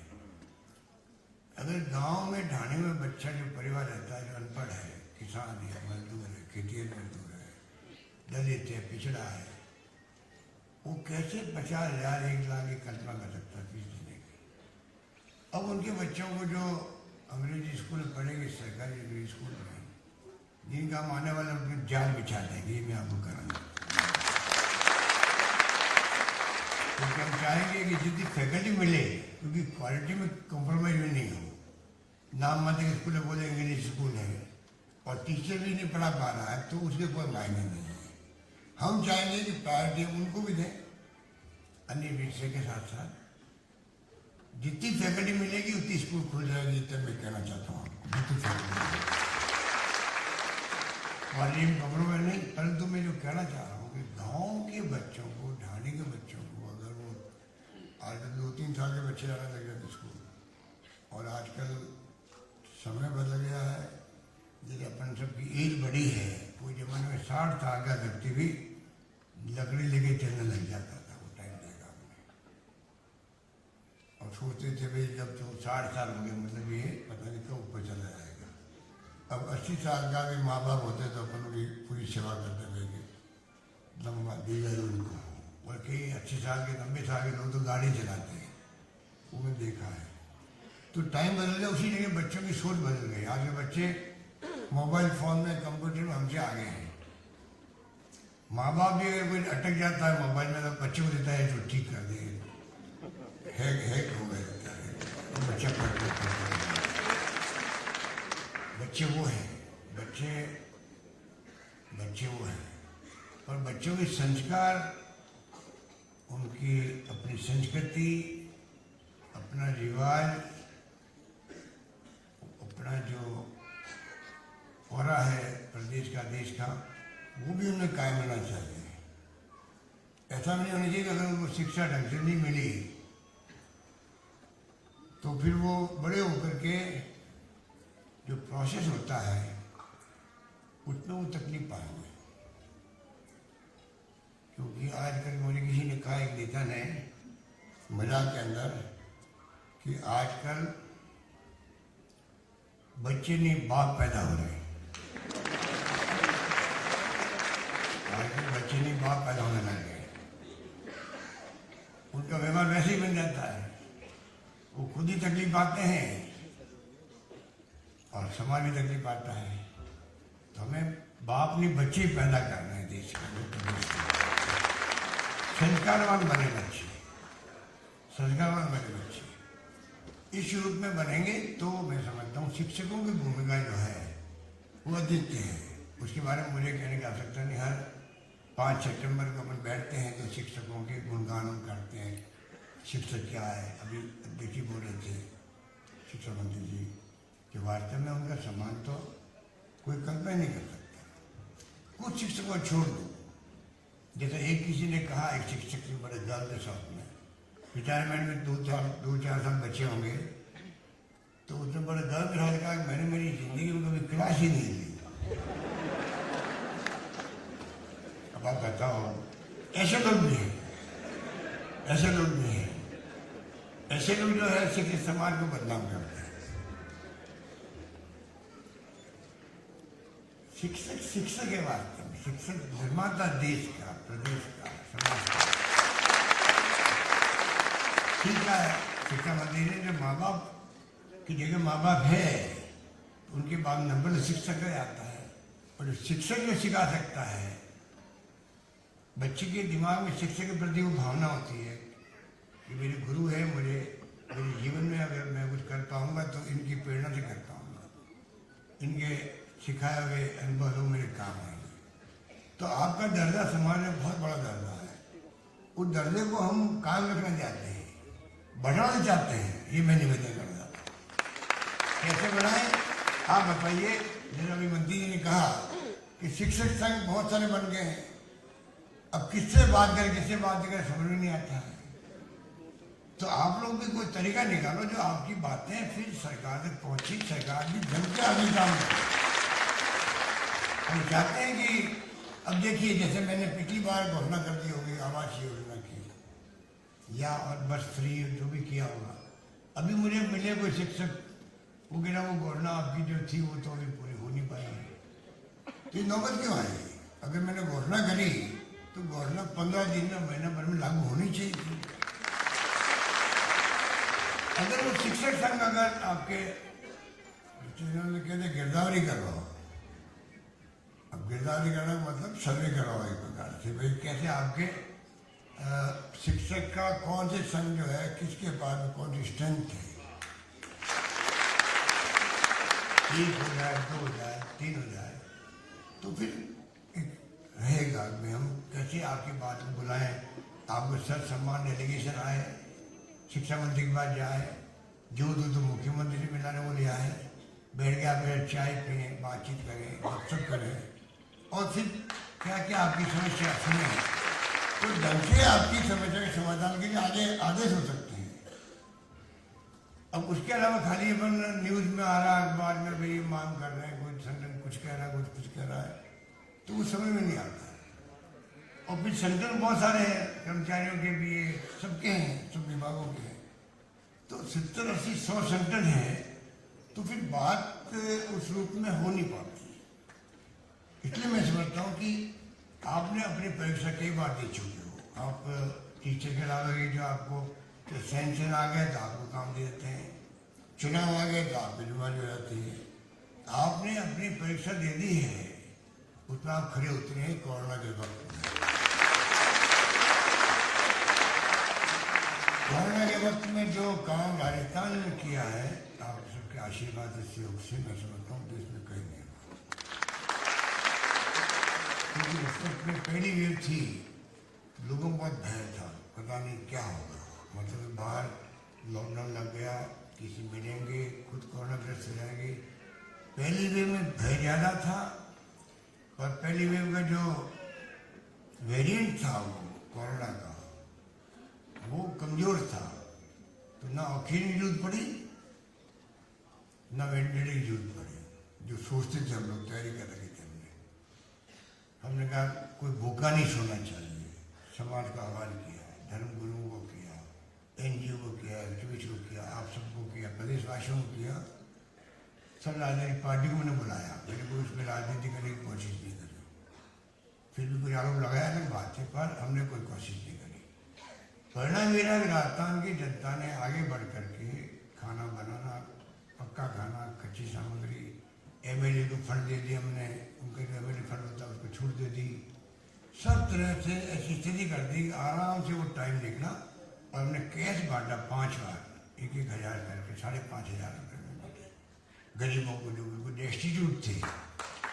अगर गांव में ढाणे में बच्चा जो परिवार रहता है, जो अनपढ़ है, किसान है, मजदूर है, खेती मजदूर है, दलित है, पिछड़ा है, वो कैसे 50,000 1 लाख की कल्पना कर सकता है फीस देने की। अब उनके बच्चों को जो अंग्रेजी स्कूल में पढ़ेंगे, सरकारी अंग्रेजी स्कूल में, जिनका हम आने वाले उनके जाल बिछा देंगे, ये मैं आपको कराऊंगा। क्योंकि हम चाहेंगे कि जितनी फैकल्टी मिले, क्योंकि क्वालिटी में कॉम्प्रोमाइज भी नहीं हो। नाम मात्र स्कूल में बोले इंग्लिश स्कूल है और टीचर भी नहीं पढ़ा पा रहा है, तो उसके कोई मायने नहीं है। हम चाहेंगे कि प्रायोरिटी उनको भी दें, अन्य विषय के साथ साथ जितनी फैकल्टी मिलेगी उतनी स्कूल खुल जाएगी। इतना मैं कहना चाहता हूँ, जितनी फैकल्टी क्वालिटी में कॉम्प्रोमाइज नहीं। परंतु मैं जो कहना चाह रहा हूँ कि गाँव के बच्चों को, ढाणी के बच्चों को, अगर वो आज 2-3 साल के बच्चे जाने लग जाते स्कूल, और आजकल समय बदल गया है, जैसे अपन सबकी एज बड़ी है, कोई जमाने में 60 साल का व्यक्ति भी लकड़ी लेके चलने लग जाता था, वो टाइम देखा हमने। और सोचते थे भाई जब तो 60 साल हो गए, मतलब ये पता नहीं कब ऊपर चला जाएगा। अब 80 साल का भी माँ बाप होते तो अपन उनकी पूरी सेवा करते थे कि लंबा दीर्घायु उनको। बल्कि 80 साल के 90 साल के लोग तो गाड़ी चलाते हैं, वो मैं देखा है। तो टाइम बदल गया, उसी जगह बच्चों की सोच बदल गई। आज के बच्चे मोबाइल फोन में, कंप्यूटर में हमसे आगे हैं। माँ बाप भी अगर कोई अटक जाता है मोबाइल में, तो बच्चे को देता है तो ठीक कर दे, हैक हो गया रहता है, तो बच्चा बच्चे वो हैं, बच्चे वो हैं। और बच्चों के संस्कार, उनकी अपनी संस्कृति, अपना रिवाज, अपना जो औरा है प्रदेश का, देश का, वो भी उन्हें कायम होना चाहिए। ऐसा नहीं होना चाहिए कि अगर उनको शिक्षा ढंग से नहीं मिली तो फिर वो बड़े होकर के जो प्रोसेस होता है उसमें वो तकलीफ पाएंगे। क्योंकि आजकल मुझे किसी ने कहा, एक नेता ने मजाक के अंदर, कि आजकल बच्चे नहीं बाप पैदा हो रहे हैं। आजकल बच्चे नहीं बाप पैदा होने लग गए। उनका व्यवहार वैसे ही बन जाता है, वो खुद ही तकलीफ पाते हैं और समाज भी तकलीफ पाता है। तो हमें बाप नहीं बच्चे ही पैदा करना है देश का। संस्कारवान बने बच्चे, संस्कारवान बने बच्चे इस रूप में बनेंगे तो मैं समझता हूँ शिक्षकों की भूमिका जो है वो अद्वितीय है। उसके बारे में मुझे कहने की आवश्यकता नहीं। हर 5 सितंबर को अपन बैठते हैं तो शिक्षकों के गुणगान हम करते हैं, शिक्षक क्या है। अभी देखिए बोल रहे थे शिक्षा मंत्री जी कि वास्तव में उनका सम्मान तो कोई कल्पना नहीं कर सकता। कुछ शिक्षकों को छोड़ दो, जैसे एक किसी ने कहा, एक शिक्षक के बड़े गर्व के साथ में रिटायरमेंट में 2-4 साल बचे होंगे, तो उसने बड़े गर्व के साथ कहा कि मैंने मेरी जिंदगी में कभी क्लास ही नहीं ली। अब आप बताओ, ऐसे लोग भी हैं, ऐसे लोग भी हैं। ऐसे लोग जो है शिक्षित समाज को बदनाम करते हैं। शिक्षक है वास्तव में, शिक्षक निर्माता देश का, प्रदेश का, समाज का। ठीक है, शिक्षा मंत्री ने जो माँ बाप की जगह माँ बाप है, उनके बाद नंबर शिक्षक आता है। और शिक्षक जो सिखा सकता है, बच्चे के दिमाग में शिक्षक के प्रति वो भावना होती है कि मेरे गुरु है, मुझे मेरे जीवन में अगर मैं कुछ कर पाऊंगा तो इनकी प्रेरणा से कर पाऊंगा, इनके सिखाए हुए अनुभव लोग मेरे काम आएंगे। तो आपका दर्जा समाज में बहुत बड़ा दर्जा है। उस दर्जे को हम काम रखना चाहते हैं, बढ़ाना चाहते हैं। ये मैं निवेदन कर रहा था। कैसे बढ़ाएं आप बताइए। जैसे अभी मंत्री जी ने कहा कि शिक्षक संघ बहुत सारे बन गए हैं। अब किससे बात करें किससे बात करें समझ में नहीं आता है। तो आप लोग भी कोई तरीका निकालो जो आपकी बातें फिर सरकार तक पहुंची, सरकार भी जम के आगे काम करे। हम चाहते हैं कि अब देखिए जैसे मैंने पिछली बार घोषणा कर दी होगी आवास योजना की या और बस फ्री जो भी किया होगा, अभी मुझे मिले कोई शिक्षक वो गिरा वो घोषणा आपकी जो थी वो तो अभी पूरी हो नहीं पाई। तो ये नौबत क्यों आई? अगर मैंने घोषणा करी तो घोषणा 15 दिन में महीना भर में लागू होनी चाहिए थी। अगर वो शिक्षक संघ अगर आपके कहते गिरदावरी करवाओ, अब गिरदावरी करना मतलब सर्वे करवाओ एक प्रकार से, भाई कैसे आपके शिक्षक का कौन से संघ जो है किसके पास में कौन सी स्ट्रेंथ है, 1 हो जाए 2 हो जाए 3 हो जाए, तो फिर एक रहेगा में हम कैसे आपकी बात को बुलाएं, आपको सर सम्मान डेलीगेशन आए, शिक्षा मंत्री के पास जाए, जो तो मुख्यमंत्री से मिलाने वो ले आए, बैठ के आप चाय पिए, बातचीत करें, गपशप करें और फिर क्या क्या आपकी समस्या सुने, तो ढंग से आपकी समस्या के समाधान के लिए आदेश हो सकते हैं। अब उसके अलावा खाली अपन न्यूज़ में आ रहा है, अखबार में भाई मांग कर रहे हैं, कोई संगठन कुछ कह रहा है कुछ कह रहा है, तो वो समझ में नहीं आता। और फिर संगठन बहुत सारे हैं, कर्मचारियों के भी सबके हैं, सब विभागों के हैं, तो 70, 80, 100 संगठन है, तो फिर बात उस रूप में हो नहीं पाती। इसलिए मैं समझता हूँ कि आपने अपनी परीक्षा कई बार दे चुके हो। आप टीचर के अलावा जो आपको तो सैंक्शन आ गए तो आपको काम दे देते हैं, चुनाव आ गए तो आपकी बीमारी हो जाती है। आपने अपनी परीक्षा दे दी है, उसमें आप खड़े उतरे हैं कोरोना के वक्त में। कोरोना के वक्त में जो काम राजस्थान में किया है, आप सबके आशीर्वाद सहयोग से मैं समझता हूँ देश में कहीं नहीं हुआ, क्योंकि उस वक्त में पहली वेव थी, लोगों को बहुत भय था, पता नहीं क्या होगा, मतलब बाहर लॉकडाउन लग गया, किसी मिलेंगे, खुद कोरोना ग्रस्त हो जाएंगे। पहली वेव में भय ज़्यादा था, और पहली वेव का जो वेरिएंट था वो कोरोना का वो कमजोर था, तो ना ऑक्सीजन की जरूरत पड़ी ना वेंटिलेटर की जरूरत पड़ी। जो सोचते थे हम लोग, तैयारी कर रहे थे हमने कहा कोई भूखा नहीं सोना चाहिए, समाज का आह्वान किया, धर्म गुरुओं को किया, NGO को किया, एक्टिविस्ट को किया, आप सबको किया, प्रदेशवासियों को किया, सब राजनीतिक पार्टी को मैंने बुलाया। मैंने कोई उसमें राजनीति करने की कोशिश नहीं करी, फिर भी कोई आरोप लगाया अलग बात है, पर हमने कोई कोशिश नहीं करी। परिणाम मेरा राजस्थान की जनता ने आगे बढ़ करके खाना बनाना, पक्का खाना, कच्ची सामग्री, MLA को फंड दे दिया हमने, उनके जो MLA फंड होता है उसको छूट दे दी, सब तरह से ऐसी स्थिति कर दी। आराम से वो टाइम निकला और हमने कैश बांटा 5 बार, 1-1 हज़ार करके 5,500 रुपये में बांटे गरीबों को, जो बिल्कुल डेस्टिट्यूट थे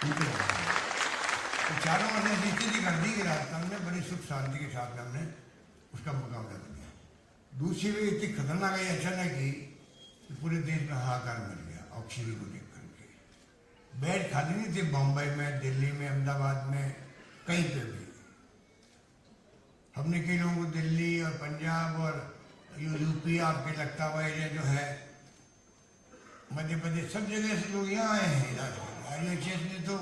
उनके। तो चारों ओर ऐसी स्थिति कर दी कि राजस्थान में बड़ी सुख शांति के साथ हमने उसका मुकाबला किया। दूसरी भी इतनी खतरनाक है अचानक ही कि पूरे देश में हाहाकार मच गया ऑक्सीजन को लेकर के। बेड खाली नहीं थे बम्बई में, दिल्ली में, अहमदाबाद में, कहीं पे भी। हमने कई लोगों को दिल्ली और पंजाब और यूपी आपके लगता हुआ एरिया जो है, मध्य प्रदेश, सब जगह से लोग यहाँ आए हैं इलाज करने। IHS ने तो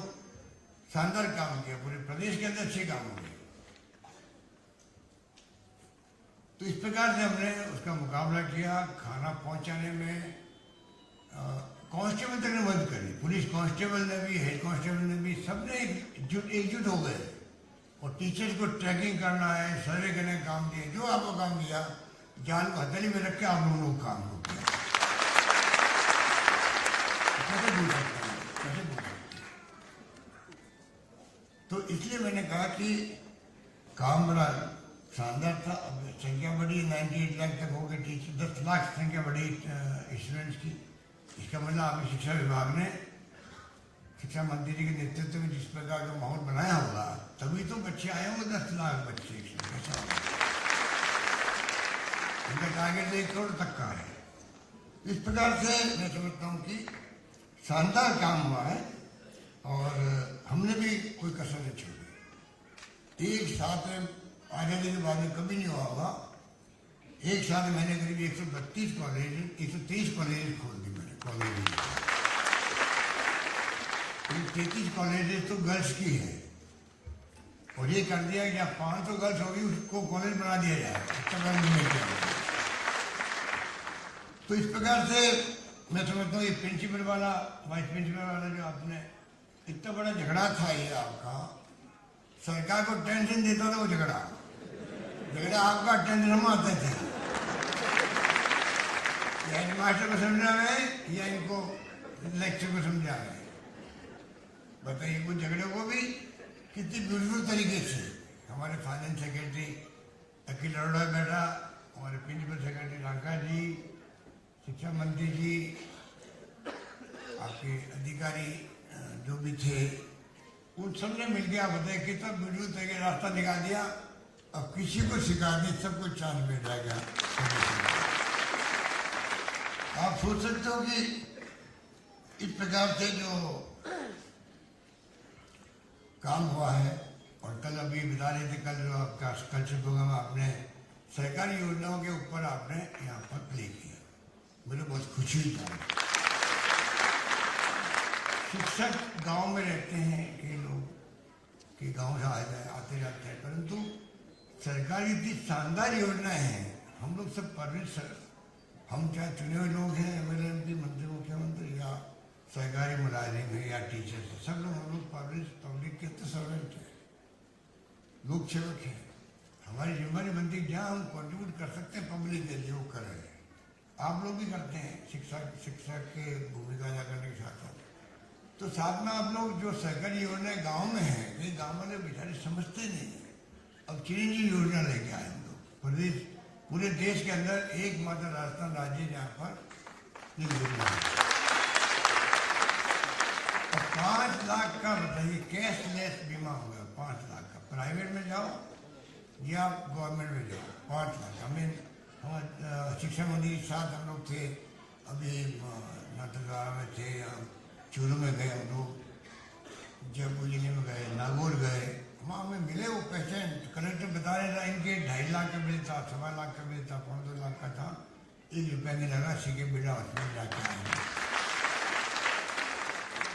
शानदार काम किया, पूरे प्रदेश के अंदर अच्छे काम हो गए। तो इस प्रकार से हमने उसका मुकाबला किया। खाना पहुंचाने में कांस्टेबल तक ने मदद करी, पुलिस कांस्टेबल ने भी, हेड कांस्टेबल ने भी, सबने एकजुट हो गए। और टीचर्स को ट्रैकिंग करना है, सर्वे करने का काम दिया, जो आपको काम दिया, जान को हथेली में रख के आप लोगों को काम को किया। कैसे बोल सकते हैं, कैसे बोल सकते हैं? तो इसलिए मैंने कहा कि काम बड़ा शानदार था। अब संख्या बढ़ी, 98 लाख तक हो गई टीचर, 10 लाख संख्या बढ़ी स्टूडेंट्स की। इसका मतलब आपके शिक्षा विभाग ने, शिक्षा मंत्री जी के नेतृत्व में जिस प्रकार का माहौल बनाया होगा, तभी तो बच्चे आए होंगे, 10 लाख बच्चे। उनका टारगेट 1 करोड़ तक का है। इस प्रकार से मैं समझता हूँ कि शानदार काम हुआ है और हमने भी कोई कसर नहीं छोड़ी। एक साथ में आज़ादी के बाद में कभी नहीं हुआ होगा। एक साथ मैंने करीब 132 कॉलेज 123 कॉलेज खोल दी मैंने कॉलेज। 33 कॉलेज तो गर्ल्स की है और ये कर दिया कि जहाँ 500 गर्ल्स होगी उसको कॉलेज बना दिया जाए। तो इस प्रकार से मैं समझता हूँ ये प्रिंसिपल वाला वाइस प्रिंसिपल वाला जो आपने इतना बड़ा झगड़ा था ये आपका, सरकार को टेंशन देता था वो झगड़ा आपका टेंशन हम आते थे। या मास्टर को समझा गए या इनको लेक्चर को समझा गए। बताइए कुछ झगड़े को भी कितनी ब्यूटीफुल तरीके से हमारे फाइनेंस सेक्रेटरी अखिल अरोड़ा बैठा, हमारे प्रिंसिपल सेक्रेटरी राका जी, शिक्षा मंत्री जी, आपके अधिकारी जो भी थे, उन सब ने मिलकर आप बताए कितना ब्यूटीफुल तरीके रास्ता निकाल दिया। अब किसी को सिखा दी सबको चांस मिल जाएगा। आप सोच सकते हो कि इस प्रकार से जो काम हुआ है। और कल अभी बता रहे थे, कल जो आपका कल्चर प्रोग्राम आपने सरकारी योजनाओं के ऊपर आपने यहाँ पर प्ले किया, मुझे बहुत खुशी हुई। शिक्षक गांव में रहते हैं कई लोग कि गांव से आते जाते हैं, परंतु सरकारी इतनी शानदार योजनाएं हैं। हम लोग सब परमिट हम चाहे चुने हुए लोग हैं, एमएलए एमपी मंत्री मुख्यमंत्री या सरकारी मुलाजिम है या टीचर है, सब लोग हम लोग पब्लिक के तो सर्वेंट हैं, लोक सेवक हैं। हमारी जिम्मेदारी बनती है जहाँ हम कंट्रीब्यूट कर सकते हैं पब्लिक के लिए वो कर रहे हैं। आप लोग भी करते हैं शिक्षक के भूमिका अदा करने के साथ साथ। तो साथ में आप लोग जो सरकारी योजना गाँव में है, कई गाँव वाले बेचारे समझते नहीं है। अब चिरंजीवी योजना लेके आए हम लोग पूरे देश के अंदर एकमात्र राजस्थान राज्य जहाँ पर योजना है। 5 लाख का बताइए कैशलेस बीमा हो गया। 5 लाख का प्राइवेट में जाओ या गवर्नमेंट में जाओ, 5 लाख। हमें शिक्षा मंत्री के साथ हम लोग थे, अभी नाथद्वारा में थे, चूरू में गए हम लोग, जयपुर जिले में गए, नागौर गए, वहाँ हमें मिले वो पेशेंट। कलेक्टर बता रहे था इनके 2.5 लाख का बिल था, 1.25 लाख का बिल था, 2.25 लाख का था, 1 रुपया नहीं लगा। सीके बिड़ा हॉस्पिटल जाके आए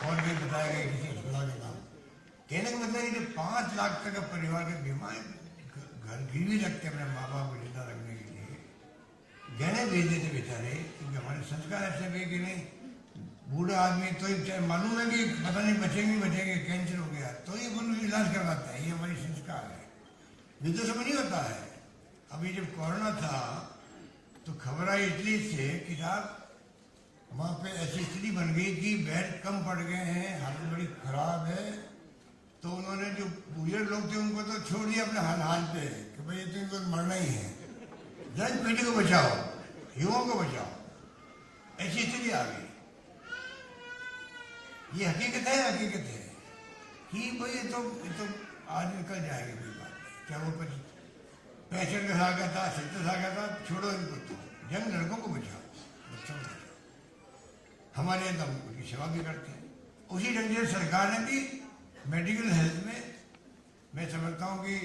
और भी बताया गया किसी अस्पताल का काम। कहने का मतलब ये 5 लाख तक का परिवार का बीमा है। घर गिरवी रखते अपने माँ बाप को जिंदा रखने के लिए, गहने भेज देते बेचारे, क्योंकि हमारे संस्कार ऐसे हुए कि नहीं बूढ़ा आदमी तो ही मालूम है कि पता नहीं बचेंगे, कैंसर हो गया तो ही अपन इलाज करवाता है। ये हमारी संस्कार है, विदेशों में नहीं होता है। अभी जब कोरोना था तो खबर आई इटली से कि साहब वहाँ पे ऐसी स्थिति बन गई कि बेड कम पड़ गए हैं, हालत बड़ी खराब है। तो उन्होंने जो बुजुर्ग लोग थे उनको तो छोड़ दिया अपने हाल पे कि भाई ये तो इनको मरना ही है, जन पीढ़ी को बचाओ, युवाओं को बचाओ। ऐसी स्थिति आ गई। ये हकीकत है कि भाई ये तो आज निकल जाएगी, कोई बात नहीं। क्या वो 65 साल का था, 70 साल का था, छोड़ो इनको। तो जंग लड़कों को बचाओ, बच्चों को बचाओ। हमारे यहाँ हम उनकी सेवा भी करते हैं। उसी ढंग से सरकार ने भी मेडिकल हेल्थ में, मैं समझता हूँ कि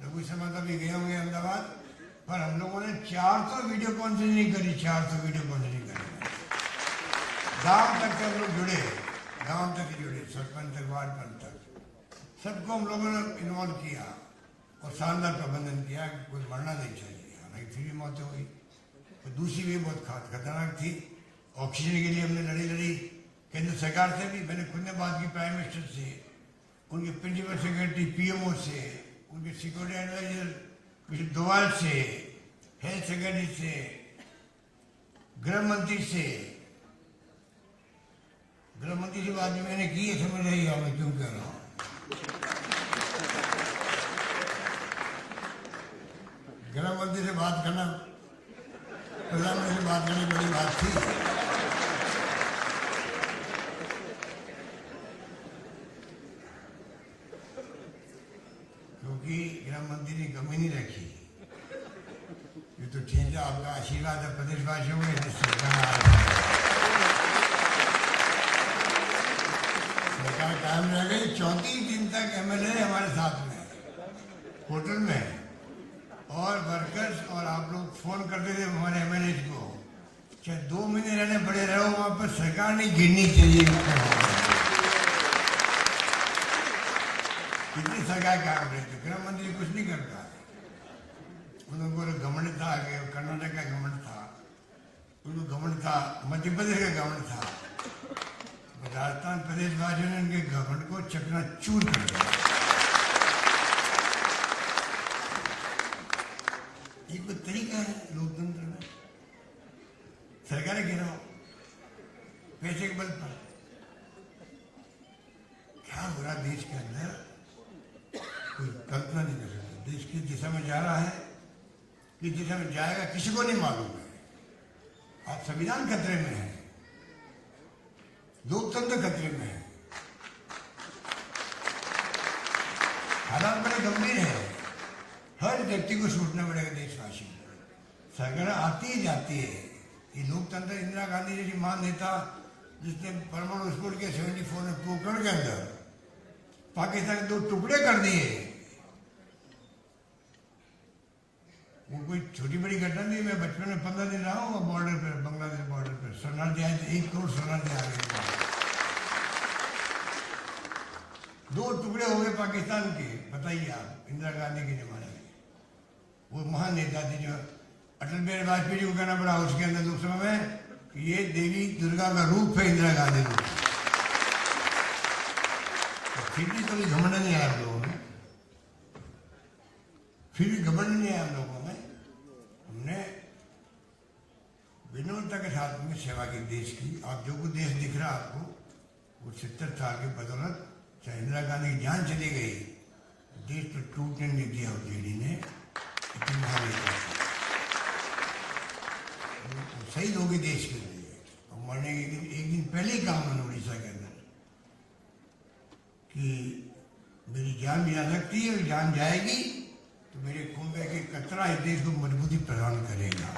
रघु शर्मा का भी गए होंगे अहमदाबाद, पर हम लोगों ने 400 वीडियो कॉन्फ्रेंसिंग करी, 400 वीडियो कॉन्फ्रेंसिंग करी। गाँव तक के हम लोग जुड़े, गाँव तक जुड़े, सरपंच तक, वार्ड पंच तक, सबको हम लोगों ने इन्वॉल्व किया और शानदार प्रबंधन किया कि कोई मरना नहीं चाहिए। हालांकि फिर भी मौतें हुई, तो दूसरी भी बहुत खतरनाक थी। ऑक्सीजन के लिए हमने लड़ी केंद्र सरकार से भी। मैंने खुद ने बात की प्राइम मिनिस्टर से, उनके प्रिंसिपल सेक्रेटरी पीएमओ से, उनके सिक्योरिटी एडवाइजर डोवाल से, हेल्थ सेक्रेटरी से, गृह मंत्री से। गृह मंत्री से बात मैंने की है, समझ रही है मैं क्यों कह रहा हूँ। गृह मंत्री से बात करना, प्रधानमंत्री से बात करने बड़ी बात थी। क्योंकि गृह मंत्री ने कमी नहीं रखी। ये तो ठीक है, आपका आशीर्वाद है प्रदेशवासियों में। सरकार कायम रह गई। 34 दिन तक एमएलए हमारे साथ में, होटल में, और वर्कर्स और आप लोग फोन करते थे हमारे एमएलए को, चाहे 2 महीने रहने पड़े रहो वहां पर, सरकार नहीं गिरनी चाहिए। कितनी सरकार काम करती, गृह मंत्री कुछ नहीं करता। उनको घमंड था कि कर्नाटक का घमंड था, उनको घमंड था, मध्य प्रदेश का घमंड था, राजस्थान प्रदेश वासियों ने उनके घमंड को चकनाचूर कर दिया। ये कोई तरीका है लोकतंत्र में? सरकारें गिराओ पैसे के बल पर, क्या हो रहा देश के अंदर कोई कल्पना नहीं कर सकता। देश किस दिशा में जा रहा है, किस दिशा में जाएगा किसी को नहीं मालूम है। आज संविधान खतरे में है, लोकतंत्र खतरे में है, हालात बड़े गंभीर है। हर व्यक्ति को सोचना पड़ेगा, देशवासी को। सरकार आती ही जाती है। ये लोकतंत्र, इंदिरा गांधी जैसी महान नेता जिसने परमाणु विस्फोट के 74 में पोखरण के अंदर पाकिस्तान के 2 टुकड़े कर दिए, वो कोई छोटी बड़ी घटना नहीं। मैं बचपन में 15 दिन रहा हूँ बॉर्डर पर, बांग्लादेश बॉर्डर पर। शरणार्थी आए थे, 1 करोड़ शरणार्थी आ गए। 2 टुकड़े हो गए पाकिस्तान के, बताइए आप, इंदिरा गांधी के जमाने में। वो महान नेता थी जो अटल बिहारी वाजपेयी जी को कहना पड़ा उसके अंदर लोकसभा में कि ये देवी दुर्गा का रूप है इंदिरा गांधी रूप। फिर भी कभी घमंड नहीं आया हम लोगों में, फिर भी घमंड नहीं आया हम लोगों में। हमने विनम्रता के साथ में सेवा की देश की। आप जो कुछ देश दिख रहा आपको, वो 70 साल की बदौलत, चाहे इंदिरा गांधी की जान चली गई, देश पर टूटने नहीं दिया उस लेडी ने। सही लोग देश के लिए, और मरने के दिन 1 दिन पहले ही काम है उड़ीसा के अंदर कि मेरी जान भी आ सकती है, और जान जाएगी तो मेरे खून का एक कतरा इस देश को मजबूती प्रदान करेगा।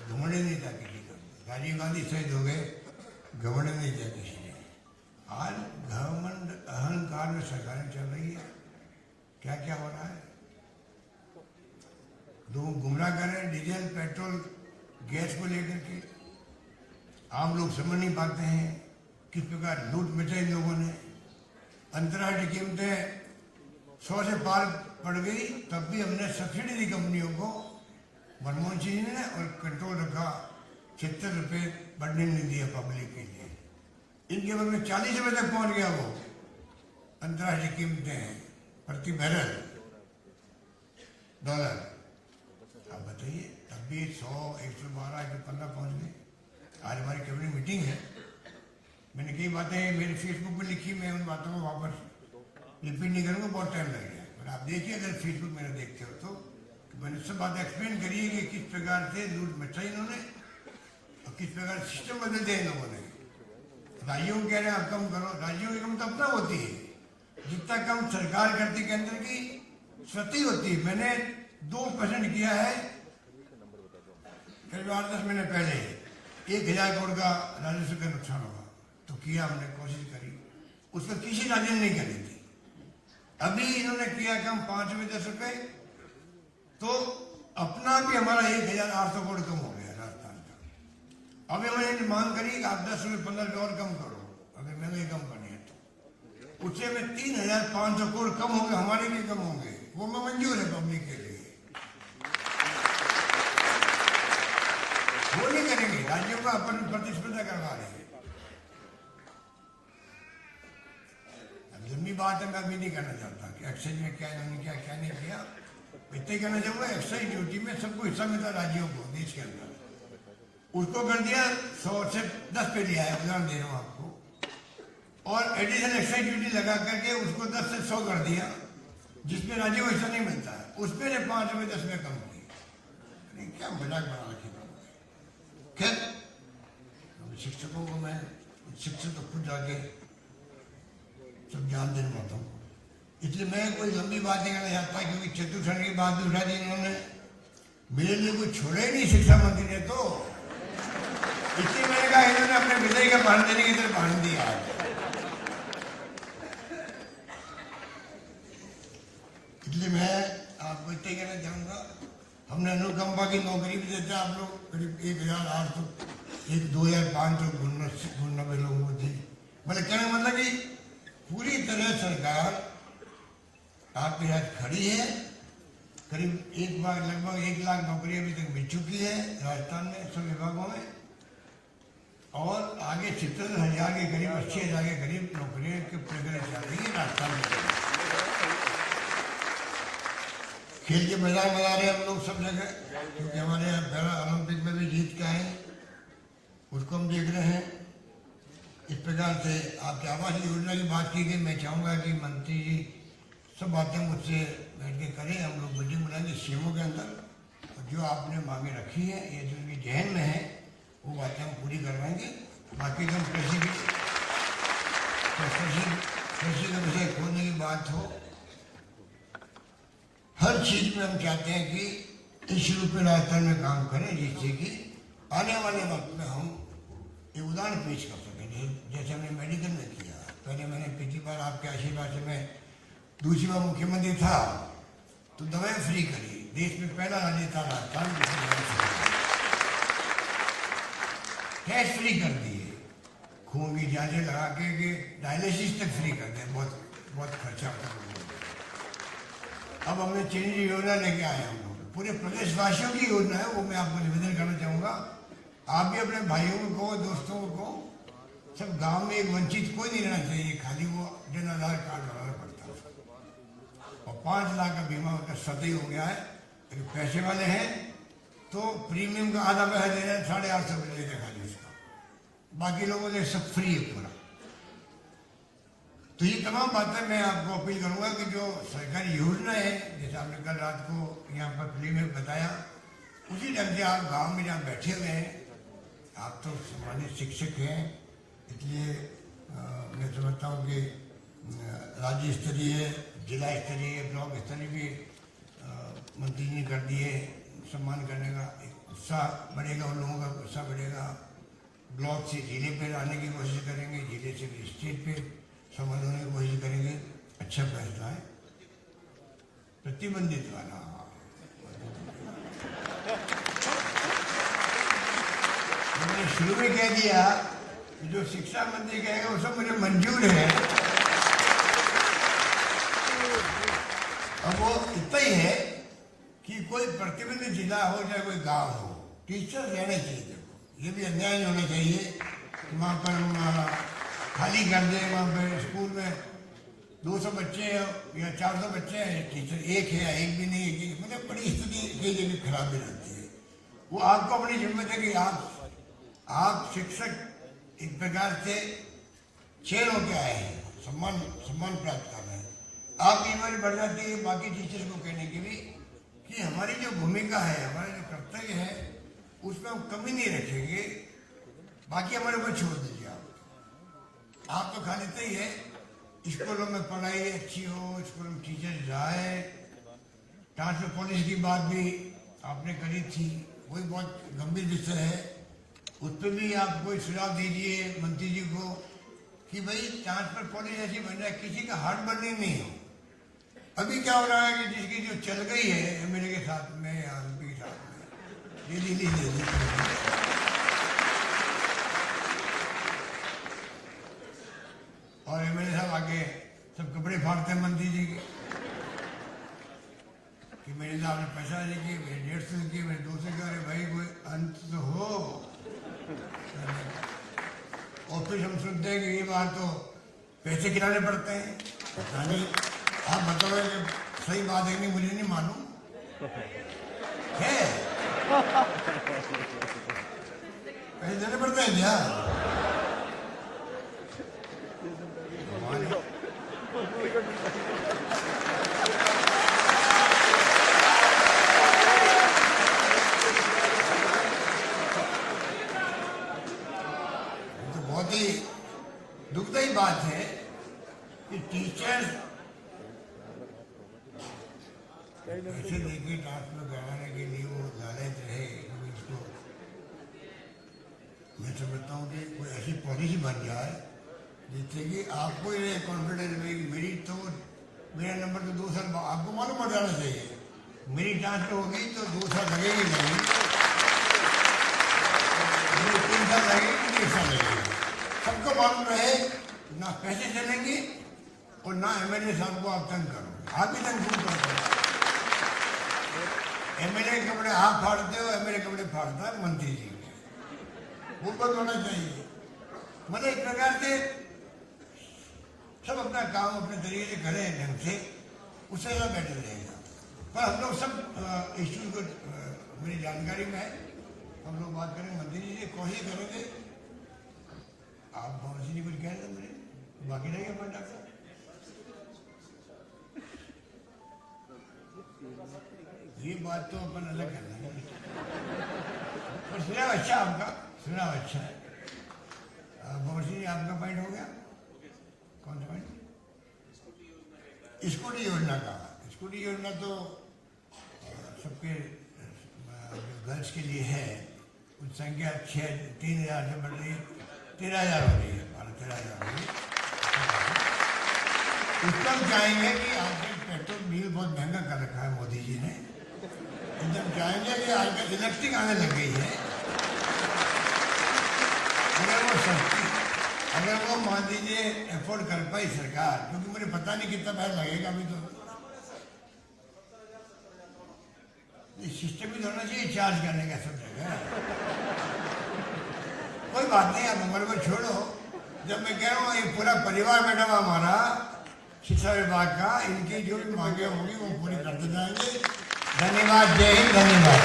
घमंड नहीं था किसी का। राजीव गांधी शहीद हो गए, घमंड नहीं था किसी ने। आज घमंड अहंकार में सरकारें चल रही है। क्या क्या हो रहा है? लोग गुमराह कर रहे हैं डीजल पेट्रोल गैस को लेकर के। आम लोग समझ नहीं पाते हैं किस प्रकार लूट मचाई इन लोगों ने। अंतर्राष्ट्रीय कीमतें 100 से पार पड़ गई, तब भी हमने सब्सिडी दी कंपनियों को, मनमोहन सिंह ने, और कंट्रोल रखा। 76 रुपये बढ़ने नहीं दिया पब्लिक के लिए। इनके बदले में 40 रुपये तक पहुंच गया वो अंतर्राष्ट्रीय कीमतें प्रति बैरल डॉलर। आप बताइए, तब भी 100, 112, 115 पहुंच गए। आज हमारी कैबिनेट मीटिंग है, मैंने कई बातें मेरे फेसबुक पे लिखी, मैं उन बातों को वापस रिपीट नहीं करूँगा, बहुत टाइम लगेगा। पर आप देखिए अगर फेसबुक मेरा देखते हो तो मैंने सब बातें एक्सप्लेन करी है कि किस प्रकार से लूट मचाई इन्होंने और किस प्रकार सिस्टम बदल दिया इन लोगों ने। राज्यों को कह रहे हैं आप कम करो, राज्यों की कम तो अपना होती है, जितना कम सरकार करती केंद्र की क्षति होती है। मैंने 2% किया है करीब 8-10 महीने पहले, 1000 करोड़ का राजस्व का नुकसान होगा तो किया, हमने कोशिश करी, उस पर किसी राज्य ने नहीं करी थी। अभी इन्होंने किया कम 5 रुपये 10 रुपये, तो अपना भी हमारा 1800 करोड़ कम हो गया राजस्थान का। अब मैंने मांग करी कि आप 10 रुपये 15 रुपये और कम करो, अगर महंगाई कम करनी है तो। उससे में 3500 करोड़ कम होंगे, हमारे भी कम होंगे, वो मैं मंजूर है पब्लिक के लिए। वो नहीं करेंगे, राज्यों का अपन प्रतिस्पर्धा करवा रहे हैं। लंबी बात है, मैं अभी नहीं करना चाहता कि एक्साइज में क्या इन्होंने क्या क्या नहीं किया। इतना ही कहना चाहूंगा, एक्साइज ड्यूटी में सबको हिस्सा मिलता राज्यों को देश के अंदर, उसको कर दिया 100 से 10 पे लिया है, उदाहरण दे रहा हूँ आपको। और एडिशनल एक्साइज ड्यूटी लगा करके उसको 10 से 100 कर दिया, जिसमें राज्यों को हिस्सा नहीं मिलता है, उसमें ने 5 रुपये 10 में कम की। क्या मजाक बना रखी। खैर शिक्षकों को मैं, शिक्षक तो खुद जाके सब जानते नहीं पाता हूँ, इसलिए मैं कोई लंबी बात नहीं करना चाहता, क्योंकि चतुर्थन की बात भी उठा दी इन्होंने। मेरे लिए कोई छोड़े ही नहीं शिक्षा मंत्री ने, तो इसलिए मैंने कहा इन्होंने अपने विजय का भाषण देने की तरफ भाषण दिया। इसलिए मैं आपको इतना कहना चाहूँगा, हमने अनुकंपा की नौकरी भी देते हैं आप लोग करीब 1800 2590 लोगों को दी। मतलब कहने का मतलब कि पूरी तरह सरकार आपके साथ खड़ी है। करीब लगभग 1 लाख नौकरी अभी तक मिल चुकी है राजस्थान में सब विभागों में, और आगे 70,000 के करीब 80,000 के करीब नौकरियों की प्रक्रिया चल रही है राजस्थान में। खेल के मैदान बना रहे हैं हम लोग सब जगह, क्योंकि हमारे यहाँ पैरा ओलंपिक में भी जीत के आए, उसको हम देख रहे हैं। इस प्रकार से आपके आवास योजना की बात की गई। मैं चाहूँगा कि मंत्री जी सब बातें मुझसे बैठ के करें, हम लोग मीटिंग बनाएंगे सीएमओ के अंदर, और जो आपने मांगे रखी है, ये जो उनकी जहन में है, वो बातें हम पूरी करवाएंगे। बाकी हम कृषि का विषय खोलने की बात हो, हर चीज में हम चाहते हैं कि इस रूप में राजस्थान में काम करें, जिससे कि आने वाले वक्त में हम एक उदाहरण पेश कर सकें, जैसे हमने मेडिकल में किया। पहले मैंने पिछली बार आपके आशीर्वाद से मैं दूसरी बार मुख्यमंत्री था तो दवाएं फ्री करी, देश में पहला राज्य था राजस्थान, टेस्ट फ्री कर दिए, खून की जांचें लगा के डायलिसिस तक फ्री कर दिया, बहुत खर्चा होता है। अब हमने चिरंजीवी योजना लेके आए हम लोग, पूरे प्रदेशवासियों की योजना है वो। मैं आपको निवेदन करना चाहूँगा, आप भी अपने भाइयों को, दोस्तों को, सब गांव में एक वंचित कोई नहीं रहना चाहिए, खाली वो जन आधार कार्ड बनाना पड़ता है। और 5 लाख का बीमा उनका सतही हो गया है। अगर पैसे वाले हैं तो प्रीमियम का आधा पैसा दे रहे हैं, 850 रुपये दे खाली उसका, बाकी लोगों ने सब फ्री है पूरा। तो ये तमाम बातें मैं आपको अपील करूंगा कि जो सरकारी योजना है, जैसे आपने कल रात को यहाँ पर फिल्म में बताया, उसी ढंग से आप गाँव में जहाँ बैठे हुए हैं, आप तो सम्मानित शिक्षक हैं, इसलिए मैं समझता हूँ कि राज्य स्तरीय, जिला स्तरीय, ब्लॉक स्तरीय भी मंत्री जी कर दिए, सम्मान करने का एक उत्साह बढ़ेगा, उन लोगों का उत्साह बढ़ेगा। ब्लॉक से जिले पे आने की कोशिश करेंगे, जिले से भी स्टेट पे सम्मान होने की कोशिश करेंगे। अच्छा फैसला है, प्रतिबंधित वाला। मैंने शुरू में कह दिया कि जो शिक्षा मंत्री कहेगा वो सब मुझे मंजूर है। अब वो इतना ही है कि कोई प्रतिबंधित जिला हो चाहे कोई गांव हो, टीचर रहने चाहिए। देखो, ये भी अन्याय नहीं होना चाहिए कि वहाँ पर हम खाली कर दें, वहाँ पर स्कूल में 200 बच्चे हैं या 400 बच्चे हैं, टीचर एक है या एक भी नहीं है, मतलब बड़ी स्थिति कई जगह खराब भी रहती है। वो आपको अपनी जिम्मेदारी कि आप शिक्षक एक प्रकार से चेयर होके आए हैं, सम्मान प्राप्त कर रहे हैं, आपकी ईमानदारी बढ़ जाती है बाकी टीचर्स को कहने की भी कि हमारी जो भूमिका है, हमारा जो कर्तव्य है, उसमें हम कमी नहीं रखेंगे, बाकी हमारे ऊपर छोड़ दीजिए। आप तो खाली इतना ही है, स्कूलों में पढ़ाई अच्छी हो, स्कूलों में टीचर जाए। ट्रांसपोर्ट पॉलिसी की बात भी आपने करी थी, वही बहुत गंभीर विषय है, उस पर भी आप कोई सुझाव दीजिए मंत्री जी को कि भाई ट्रांसपोर्ट पॉलिसी ऐसी बन जाए किसी का हार्ट बर्निंग नहीं हो। अभी क्या हो रहा है कि जिसकी जो चल गई है एमएलए के साथ में या एमपी के साथ में, ये ली और एमएलए साहब आगे सब कपड़े फाड़ते हैं मंत्री जी के कि मेरे साहब ने पैसा लेके, मेरे 150 की, मेरे 200 की। अरे भाई कोई अंत तो हो। और फिर हम सुनते हैं कि ये बार तो पैसे गिराने पड़ते हैं। पता नहीं, आप बताओ कि सही बात है नहीं, मुझे नहीं मालूम है। पैसे देने पड़ते हैं क्या? तो बहुत ही दुखदायी बात है कि टीचर्स पैसे लेके ट्रांसफर कराने के लिए वो लालच रहे। इसको मैं समझता हूँ कि कोई ऐसी पॉलिसी बन जाए जिससे कि आपको ये कॉन्फिडेंस में मेरी तो मेरा नंबर तो 2 साल आपको मालूम पड़ जाना चाहिए। मेरी ट्रांसफर होगी तो 2 साल लगेगी नहीं, मेरी 3 साल लगेगी, 1 साल लगेगी। सबको मालूम रहे ना पैसे चलेंगे और ना एमएलए साहब को आप तंग करो। आप ही तंग क्यों करते हो? एमएलए के कपड़े आप फाड़ते हो, एमएलए कपड़े फाड़ता है मंत्री जी। वो बंद होना चाहिए। मतलब एक प्रकार से सब अपना काम अपने तरीके से करें ढंग से, उससे ज़्यादा बेटर रहेगा। पर हम लोग सब इश्यूज को मेरी जानकारी में है, हम लोग बात करेंगे मंत्री जी से, कोशिश करेंगे। आप भवन सिंह जी कुछ कह रहे थे मुझे, बाकी रहेगा अपन डॉक्टर। ये बात तो अपन अलग कर लेंगे, पर सुना अच्छा आपका, सुना अच्छा है। भवन सिंह जी आपका पॉइंट हो गया, कौन सा पॉइंट? स्कूटी योजना का। स्कूटी योजना तो सबके गर्ल्स के लिए है। कुछ संख्या 3,000 से बढ़ रही है, 13,000 हो रही है, 13,000 हो रही है। उसका हम चाहेंगे कि आजकल पेट्रोल डीजल बहुत महंगा कर रखा है मोदी जी ने। एकदम चाहेंगे कि आजकल इलेक्ट्रिक आने लग गई है, अगर वो सस्ती, अगर वो मान लीजिए एफोर्ड कर पाई सरकार, क्योंकि मुझे पता नहीं कितना पैसा लगेगा अभी तो। सिस्टम भी होना चाहिए चार्ज करने का सब जगह। कोई बात नहीं, आप उम्र को छोड़ो। जब मैं कह रहा हूँ ये पूरा परिवार बैठा हुआ हमारा शिक्षा विभाग का, इनकी जो भी मांगे होंगी वो पूरी करते जाएंगे। धन्यवाद, जय हिंद, धन्यवाद।